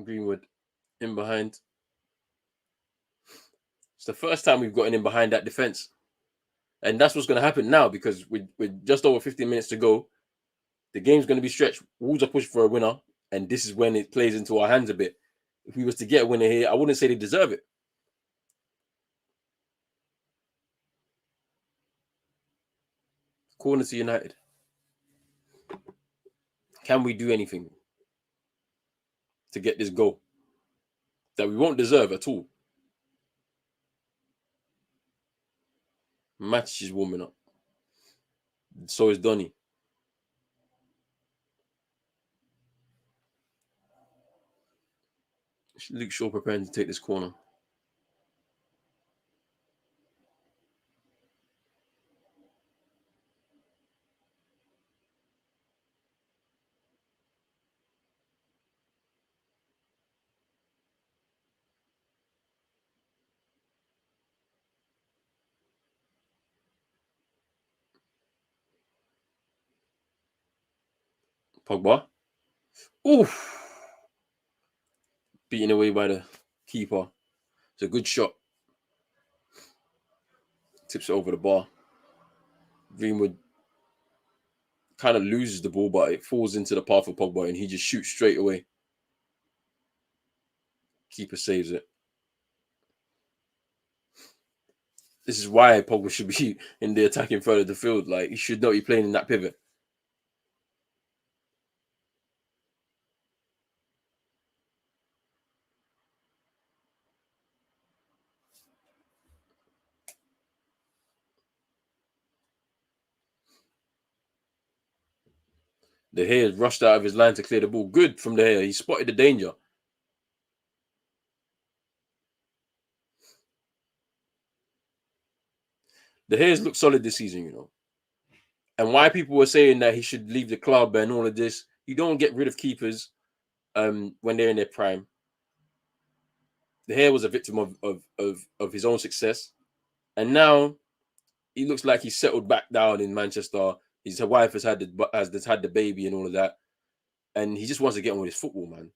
Greenwood in behind. It's the first time we've gotten in behind that defense. And that's what's going to happen now, because with just over 15 minutes to go, the game's going to be stretched. Wolves are pushed for a winner, and this is when it plays into our hands a bit. If we was to get a winner here, I wouldn't say they deserve it. Corner to United. Can we do anything to get this goal that we won't deserve at all? Match is warming up. So is Donny. Luke Shaw preparing to take this corner. Pogba. Oof. Beaten away by the keeper. It's a good shot. Tips it over the bar. Greenwood kind of loses the ball, but it falls into the path of Pogba and he just shoots straight away. Keeper saves it. This is why Pogba should be in the attacking third of the field. Like, he should not be playing in that pivot. De Gea rushed out of his line to clear the ball. Good from De Gea. He spotted the danger. De Gea's looked solid this season, you know. And why people were saying that he should leave the club and all of this, you don't get rid of keepers when they're in their prime. De Gea was a victim of his own success. And now he looks like he's settled back down in Manchester. His wife has had the baby and all of that. And he just wants to get on with his football, man.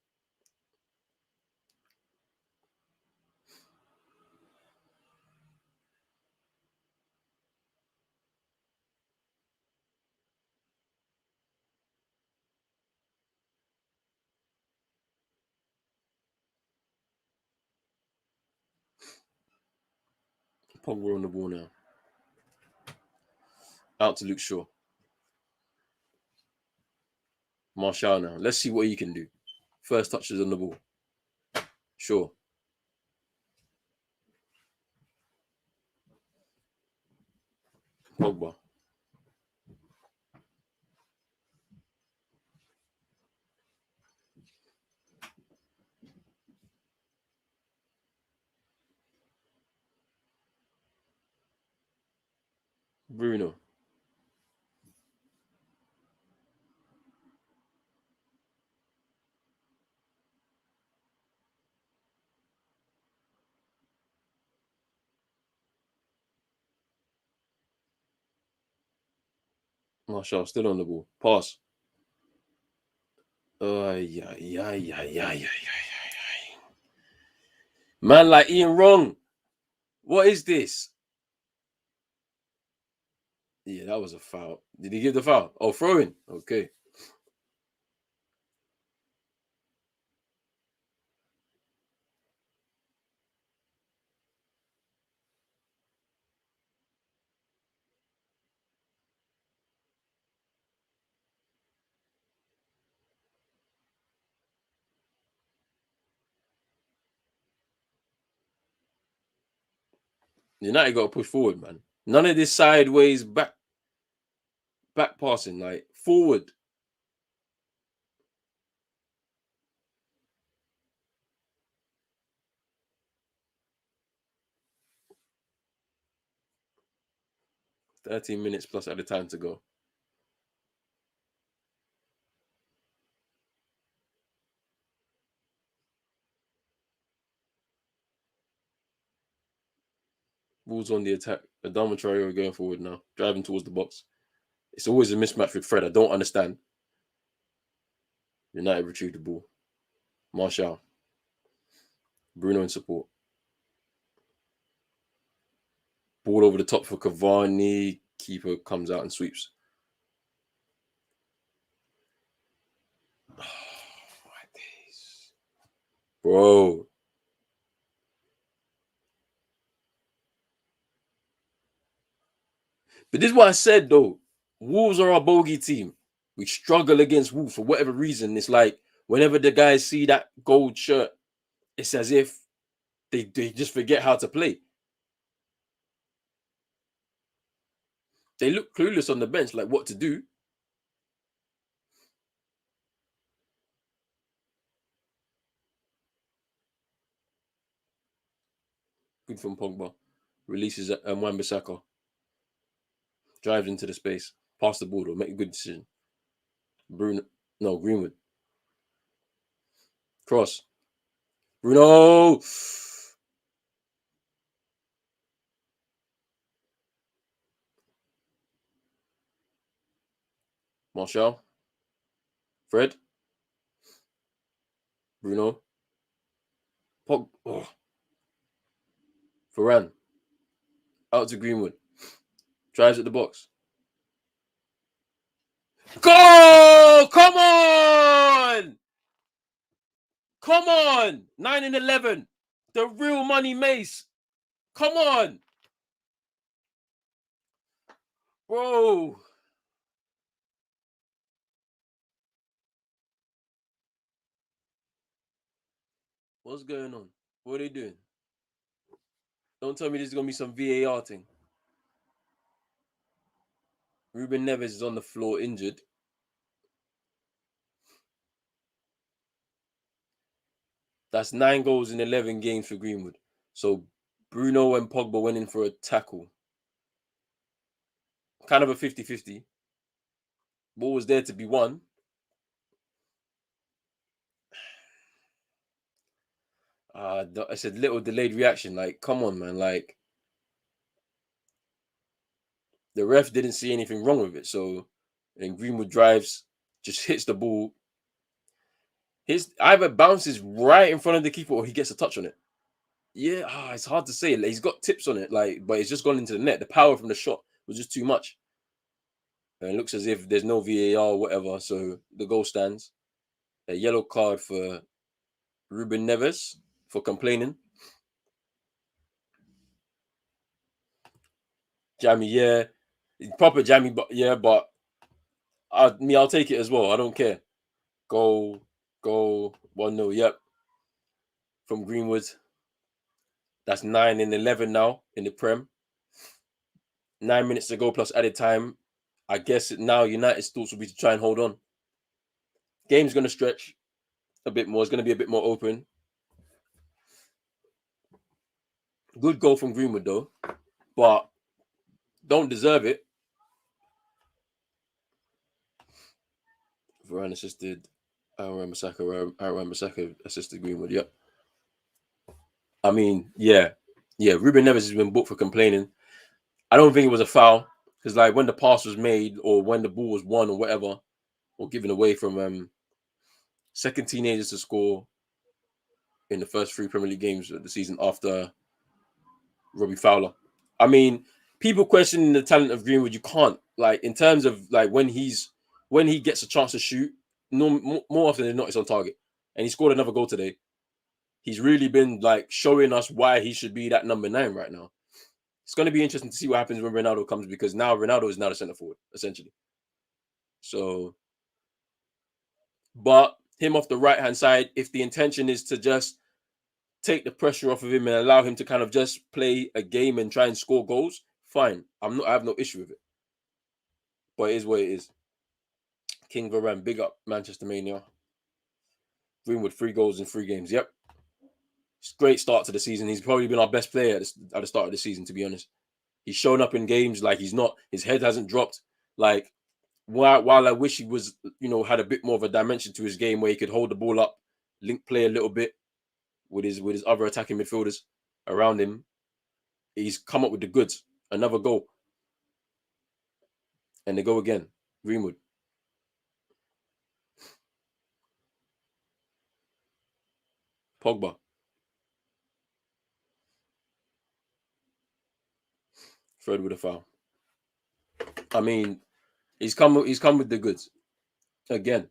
Pogba on the ball now. Out to Luke Shaw. Martial now. Let's see what he can do. First touches on the ball. Sure. Pogba. Bruno. Martial still on the ball. Pass. Man, like Ian Wrong. What is this? Yeah, that was a foul. Did he give the foul? Oh, throw in. Okay. United got to push forward, man. None of this sideways back passing, like forward. $13 minutes plus at the time to go. Ball's on the attack. Adama Traore going forward now, driving towards the box. It's always a mismatch with Fred. I don't understand. United retrieve the ball. Martial. Bruno in support. Ball over the top for Cavani. Keeper comes out and sweeps. Oh, my days. Bro. But this is what I said, though. Wolves are our bogey team. We struggle against Wolves for whatever reason. It's like whenever the guys see that gold shirt, it's as if they just forget how to play. They look clueless on the bench, like what to do. Good from Pogba. Releases Wan-Bissaka. Drives into the space. Pass the ball or make a good decision. Bruno. No, Greenwood. Cross. Bruno. Martial. Fred. Bruno. Varane. Out to Greenwood. Drives at the box. Go! Come on! Come on! 9 and 11. The real money Mace. Come on! Bro. What's going on? What are they doing? Don't tell me this is going to be some VAR thing. Ruben Neves is on the floor injured. That's 9 goals in 11 games for Greenwood. So Bruno and Pogba went in for a tackle. Kind of a 50-50. Ball was there to be won. I said little delayed reaction. Like, come on, man. Like, the ref didn't see anything wrong with it. So, and Greenwood drives, just hits the ball. His either bounces right in front of the keeper or he gets a touch on it. Yeah, it's hard to say. He's got tips on it, like, but it's just gone into the net. The power from the shot was just too much. And it looks as if there's no VAR or whatever, so the goal stands. A yellow card for Ruben Neves for complaining. Jammy, yeah, proper jammy, but yeah, but I'll take it as well. I don't care. Goal, 1-0. Yep, from Greenwood. That's 9 and 11 now in the Prem. 9 minutes to go plus added time. I guess now United's thoughts will be to try and hold on. Game's going to stretch a bit more. It's going to be a bit more open. Good goal from Greenwood though, but don't deserve it. Varane assisted. Aaron Wan-Bissaka assisted Greenwood. Yep. I mean, yeah. Ruben Neves has been booked for complaining. I don't think it was a foul because, like, when the pass was made or when the ball was won or whatever, or given away from second teenagers to score in the first 3 Premier League games of the season after Robbie Fowler. I mean, people questioning the talent of Greenwood. You can't, like, in terms of like when he gets a chance to shoot, more often than not, it's on target. And he scored another goal today. He's really been like showing us why he should be that number 9 right now. It's going to be interesting to see what happens when Ronaldo comes because now Ronaldo is now the centre forward essentially. So, but him off the right hand side, if the intention is to just take the pressure off of him and allow him to kind of just play a game and try and score goals, fine. I have no issue with it. But it is what it is. King Varane, big up Manchester Mania. Greenwood, 3 goals in 3 games. Yep. It's a great start to the season. He's probably been our best player at the start of the season, to be honest. He's shown up in games like his head hasn't dropped. Like, while I wish he was, had a bit more of a dimension to his game where he could hold the ball up, link play a little bit with his other attacking midfielders around him. He's come up with the goods. Another goal. And they go again. Greenwood. Pogba. Fred with a foul. I mean, he's come with the goods. Again.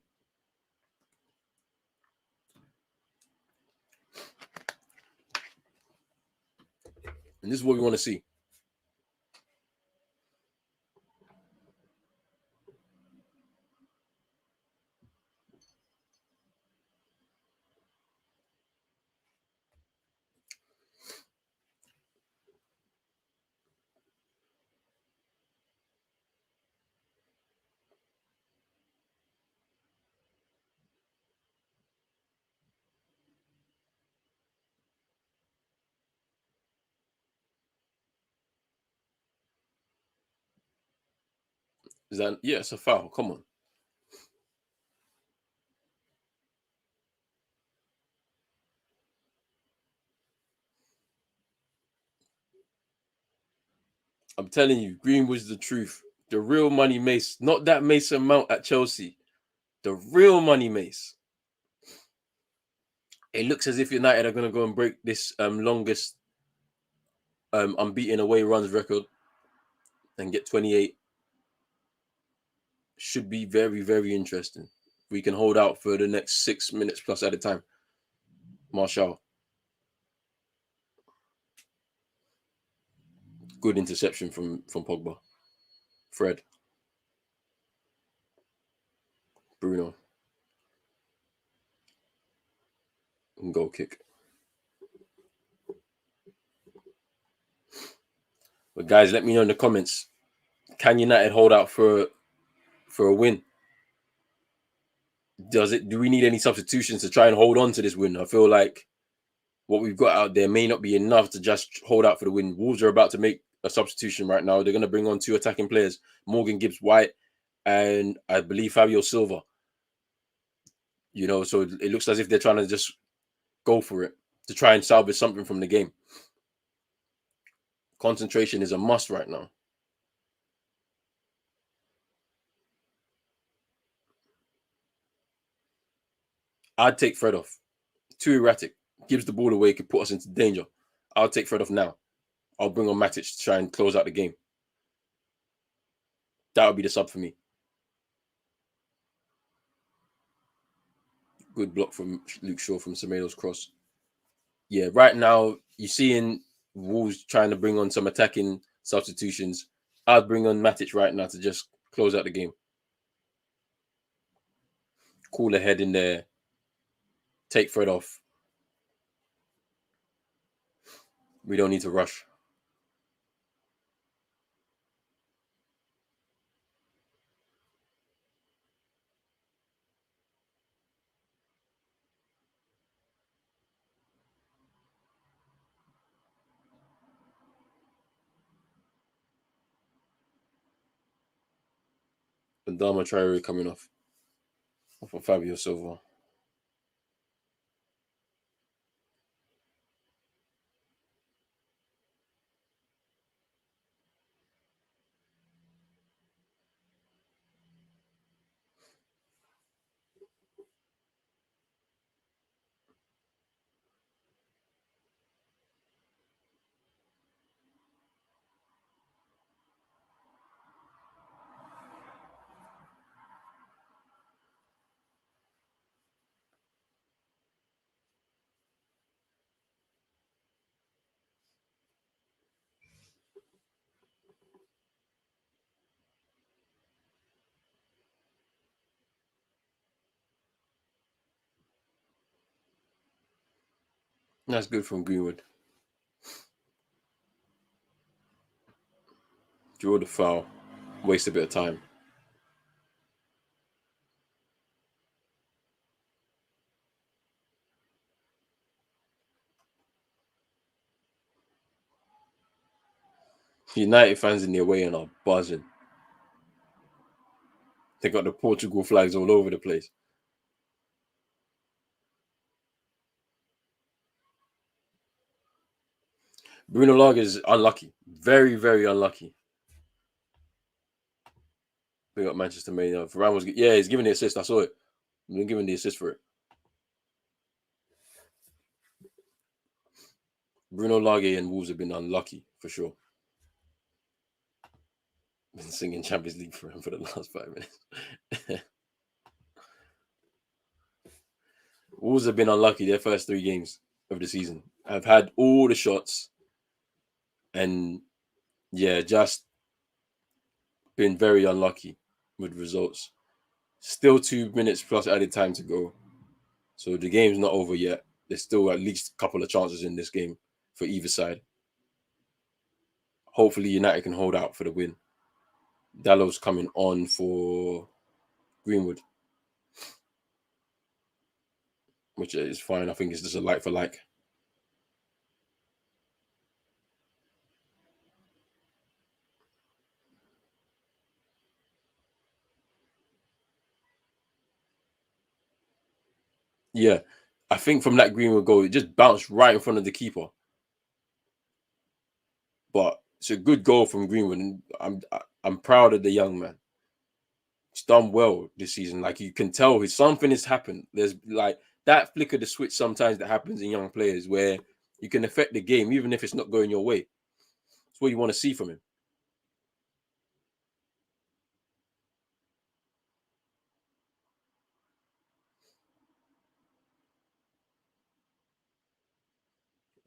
And this is what we want to see. Is that, yeah, it's a foul. Come on. I'm telling you, Greenwood's the truth. The real money Mace, not that Mason Mount at Chelsea. The real money Mace. It looks as if United are going to go and break this longest unbeaten away runs record and get 28. Should be very, very interesting. We can hold out for the next 6 minutes plus at a time. Marshall. Good interception from Pogba. Fred. Bruno. And goal kick. But guys, let me know in the comments. Can United hold out for a win? Do we need any substitutions to try and hold on to this win? I feel like what we've got out there may not be enough to just hold out for the win. Wolves are about to make a substitution right now. They're going to bring on 2 attacking players, Morgan Gibbs-White and I believe Fabio Silva. So it looks as if they're trying to just go for it to try and salvage something from the game. Concentration is a must right now. I'd take Fred off. Too erratic. Gives the ball away, could put us into danger. I'll take Fred off now. I'll bring on Matic to try and close out the game. That would be the sub for me. Good block from Luke Shaw from Semedo's cross. Yeah, right now, you're seeing Wolves trying to bring on some attacking substitutions. I'd bring on Matic right now to just close out the game. Cool ahead in there. Take Fred off. We don't need to rush. And Dama Traore coming off of Fabio Silva. That's good from Greenwood. Draw the foul. Waste a bit of time. United fans in their way and are buzzing. They got the Portugal flags all over the place. Bruno Lage is unlucky. Very, very unlucky. We got Manchester United. Varane was, he's giving the assist. I saw it. He's been giving the assist for it. Bruno Lage and Wolves have been unlucky for sure. Been singing Champions League for him for the last 5 minutes. Wolves have been unlucky their first 3 games of the season. I've had all the shots and just been very unlucky with results. Still 2 minutes plus added time to go. So the game's not over yet. There's still at least a couple of chances in this game for either side. Hopefully United can hold out for the win. Dallow's coming on for Greenwood, which is fine. I think it's just a like for like. Yeah, I think from that Greenwood goal, it just bounced right in front of the keeper. But it's a good goal from Greenwood, and I'm proud of the young man. He's done well this season. Like you can tell, something has happened. There's like that flick of the switch sometimes that happens in young players where you can affect the game even if it's not going your way. It's what you want to see from him.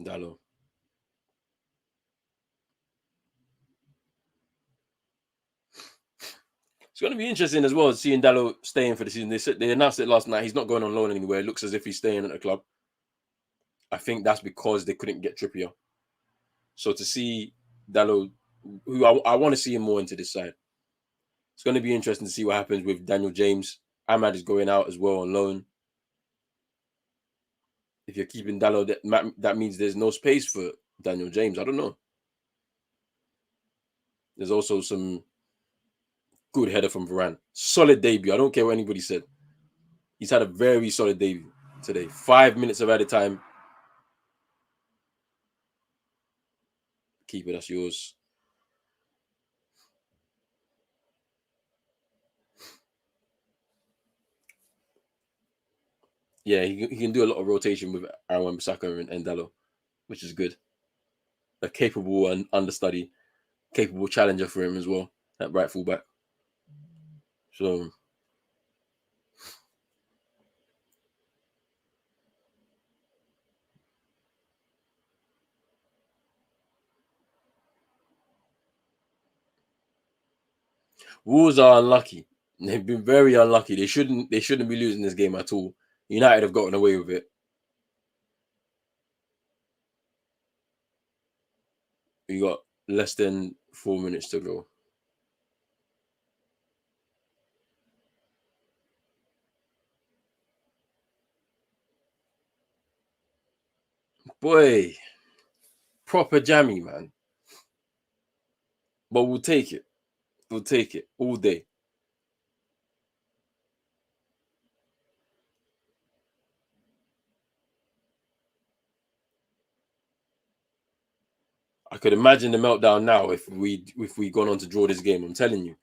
Dallo. It's going to be interesting as well seeing Dallo staying for the season. They announced it last night. He's not going on loan anywhere. It looks as if he's staying at the club. I think that's because they couldn't get Trippier. So to see Dallo, who I want to see him more into this side. It's going to be interesting to see what happens with Daniel James. Ahmad is going out as well on loan. If you're keeping Dallo, that means there's no space for Daniel James. I don't know. There's also some good header from Varane. Solid debut. I don't care what anybody said. He's had a very solid debut today. 5 minutes of added time. Keep it. That's yours. Yeah, he can do a lot of rotation with Aaron Wan-Bissaka and Dallo, which is good. A capable and understudy, capable challenger for him as well at right fullback. So Wolves are unlucky. They've been very unlucky. They shouldn't be losing this game at all. United have gotten away with it. We got less than 4 minutes to go. Boy, proper jammy, man. But we'll take it. We'll take it all day. I could imagine the meltdown now if we gone on to draw this game. I'm telling you.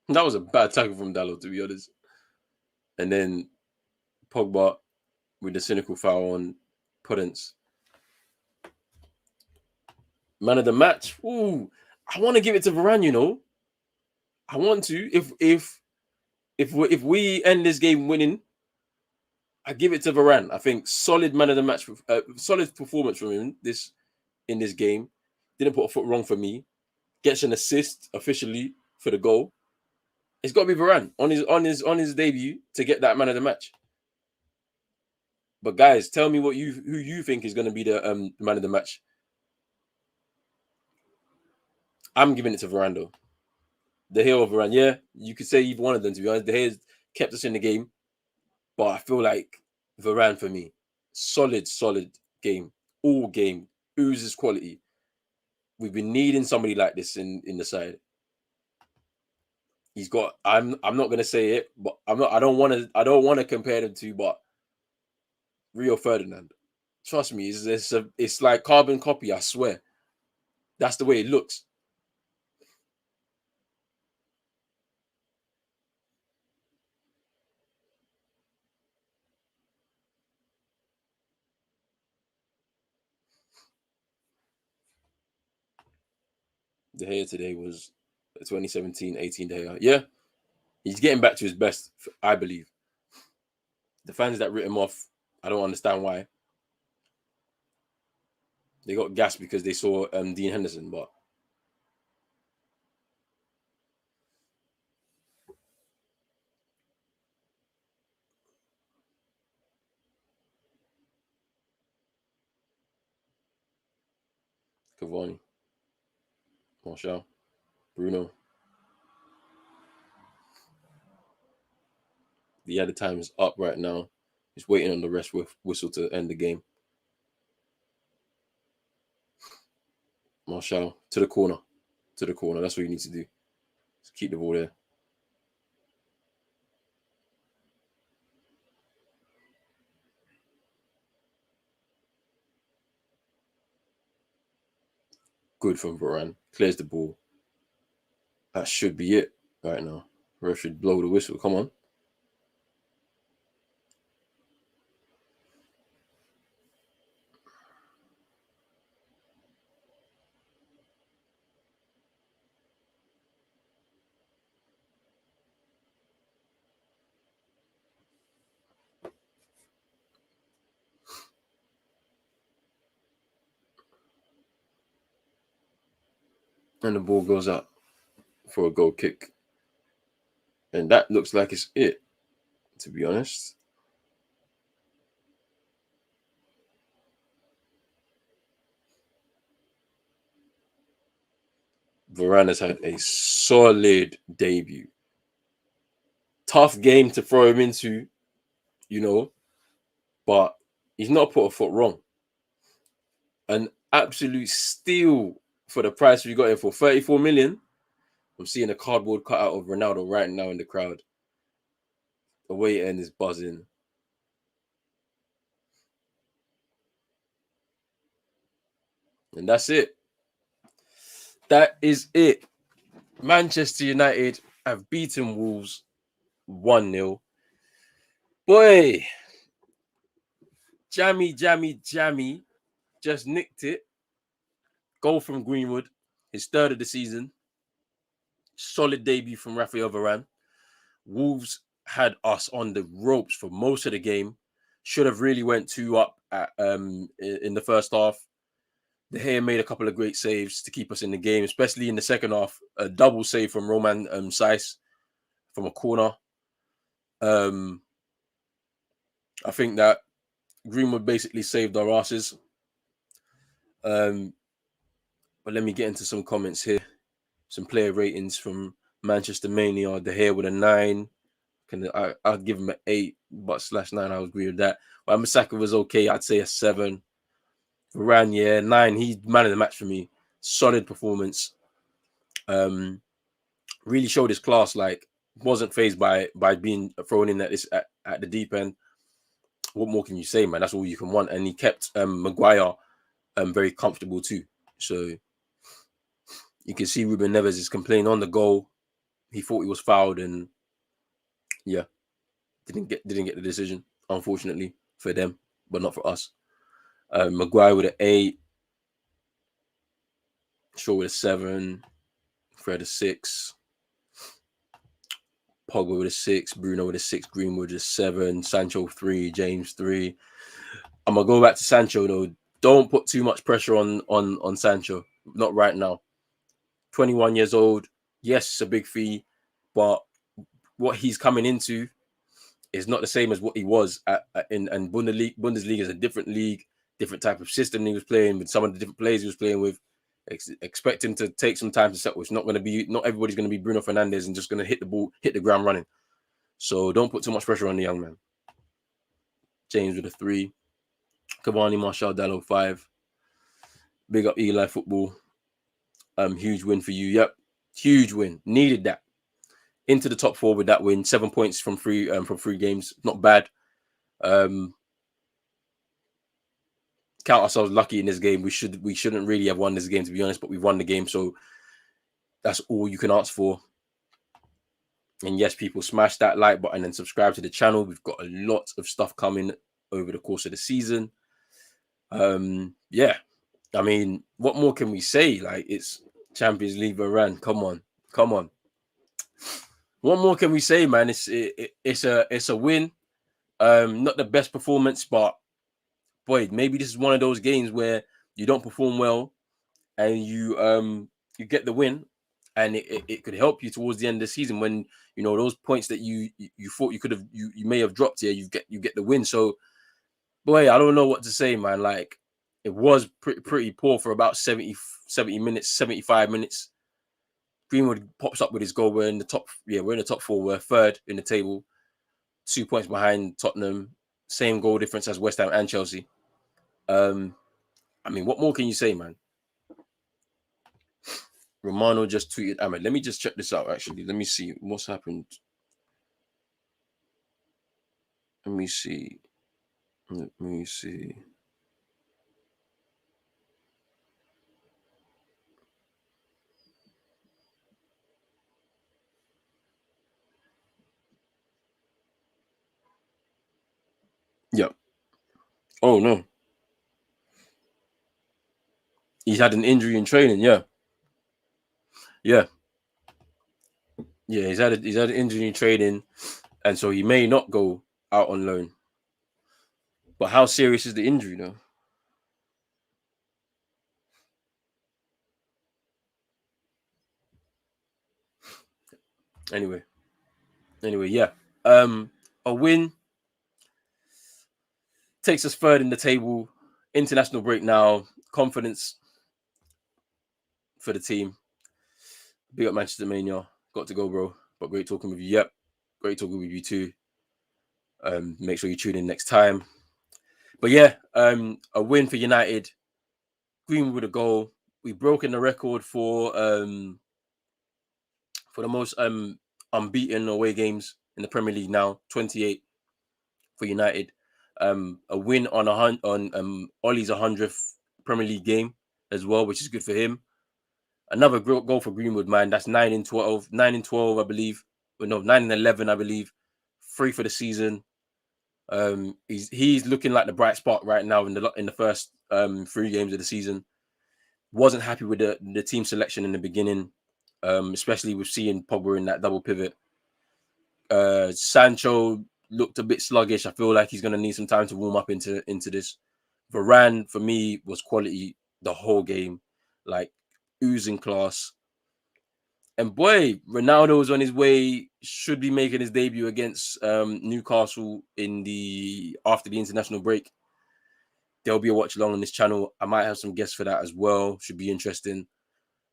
That was a bad tackle from Dallo, to be honest. And then Pogba with the cynical foul on Prudence. Man of the match. Ooh, I want to give it to Varane. I want to. If we end this game winning, I give it to Varane. I think solid man of the match, solid performance from him in this game. Didn't put a foot wrong for me. Gets an assist officially for the goal. It's got to be Varane on his debut to get that man of the match. But guys, tell me who you think is going to be the man of the match. I'm giving it to Varane though. De Gea or Varane, yeah, you could say either one of them. To be honest, De Gea's kept us in the game, but I feel like Varane for me, solid game, all game, oozes quality. We've been needing somebody like this in the side. He's got. I'm not gonna say it, but I'm not. I don't want to. I don't want to compare them to, but Rio Ferdinand. Trust me, it's like carbon copy. I swear. That's the way it looks. De Gea today was 2017-18 De Gea. Yeah, he's getting back to his best, I believe. The fans that writ him off, I don't understand why. They got gassed because they saw Dean Henderson, but Cavani, Martial, Bruno. The added time is up right now. He's waiting on the rest whistle to end the game. Martial to the corner. To the corner. That's what you need to do. Just keep the ball there. Good from Varane. Clears the ball. That should be it right now. Ref should blow the whistle. Come on. And the ball goes out for a goal kick. And that looks like it's it, to be honest. Varane has had a solid debut. Tough game to throw him into, but he's not put a foot wrong. An absolute steal for the price we got him for, 34 million. I'm seeing a cardboard cutout of Ronaldo right now in the crowd. The away end is buzzing. And that's it. That is it. Manchester United have beaten Wolves 1-0. Boy, Jammy just nicked it. Goal from Greenwood, his third of the season. Solid debut from Rafael Varane. Wolves had us on the ropes for most of the game. Should have really went 2 up in the first half. De Gea made a couple of great saves to keep us in the game, especially in the second half. A double save from Roman Saiss from a corner. I think that Greenwood basically saved our asses. But let me get into some comments here. Some player ratings from Manchester Mania. De Gea with a 9. I'll give him an 8, but /9, I agree with that. But Masaka was okay. I'd say a 7. Varane, yeah, 9. He's man of the match for me. Solid performance. Really showed his class. Like, wasn't phased by being thrown in at the deep end. What more can you say, man? That's all you can want. And he kept Maguire very comfortable too. So you can see Ruben Neves is complaining on the goal. He thought he was fouled, and yeah, didn't get the decision, unfortunately for them, but not for us. Maguire with an 8, Shaw with a 7, Fred a 6, Pogba with a 6, Bruno with a 6, Greenwood with a 7, Sancho 3, James 3. I'm gonna go back to Sancho though. Don't put too much pressure on Sancho. Not right now. 21 years old. Yes, it's a big fee, but what he's coming into is not the same as what he was in Bundesliga. Bundesliga is a different league, different type of system he was playing with, some of the different players he was playing with. Expect him to take some time to settle. It's not everybody's going to be Bruno Fernandes and just going to hit the ground running. So don't put too much pressure on the young man. James with a 3. Cavani, Martial, Dallo 5. Big up Eli Football. Huge win for you. Yep. Huge win. Needed that. into the top 4 with that win. 7 points from 3 games, not bad. Count ourselves lucky in this game. We shouldn't really have won this game, to be honest, but we've won the game, so that's all you can ask for. And yes, people, smash that like button and subscribe to the channel. We've got a lot of stuff coming over the course of the season. Yeah, I mean, what more can we say? Like, it's Champions League Varane. Come on. What more can we say, man? It's a win. Not the best performance, but boy, maybe this is one of those games where you don't perform well and you get the win, and it could help you towards the end of the season when you know those points that you thought you may have dropped here. You get the win. So, boy, I don't know what to say, man. Like, it was pretty poor for about 70 minutes, 75 minutes. Greenwood pops up with his goal. We're in the top 4. We're 3rd in the table, 2 points behind Tottenham. Same goal difference as West Ham and Chelsea. I mean, what more can you say, man? Romano just tweeted Ahmed. Let me just check this out, actually. Let me see what's happened. Let me see. Yeah. Oh, no. He's had an injury in training, yeah. Yeah. Yeah, he's had an injury in training, and so he may not go out on loan. But how serious is the injury, though? Anyway, yeah. A win takes us 3rd in the table. International break now. Confidence for the team. Big up Manchester Mania. Got to go, bro. But great talking with you. Yep. Great talking with you too. Make sure you tune in next time. But yeah, a win for United. Greenwood with a goal. We've broken the record for the most unbeaten away games in the Premier League now. 28 for United. A win on Ollie's 100th Premier League game as well, which is good for him. Another goal for Greenwood, man. That's 9 in 12, I believe. But no, 9 in 11, I believe. 3 for the season. He's looking like the bright spot right now in the first 3 games of the season. Wasn't happy with the team selection in the beginning, especially with seeing Pogba in that double pivot. Sancho looked a bit sluggish. I feel like he's going to need some time to warm up into this. Varane, for me, was quality the whole game, like oozing class. And boy, Ronaldo's on his way, should be making his debut against Newcastle after the international break. There'll be a watch along on this channel. I might have some guests for that as well. Should be interesting.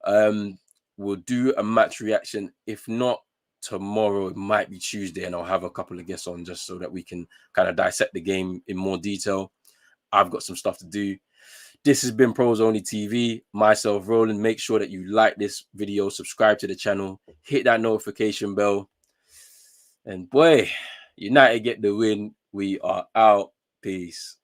We'll do a match reaction. If not tomorrow, it might be Tuesday, and I'll have a couple of guests on just so that we can kind of dissect the game in more detail. I've got some stuff to do. This has been Pros Only TV. Myself, Roland. Make sure that you like this video, subscribe to the channel, hit that notification bell. And boy, United get the win. We are out. Peace.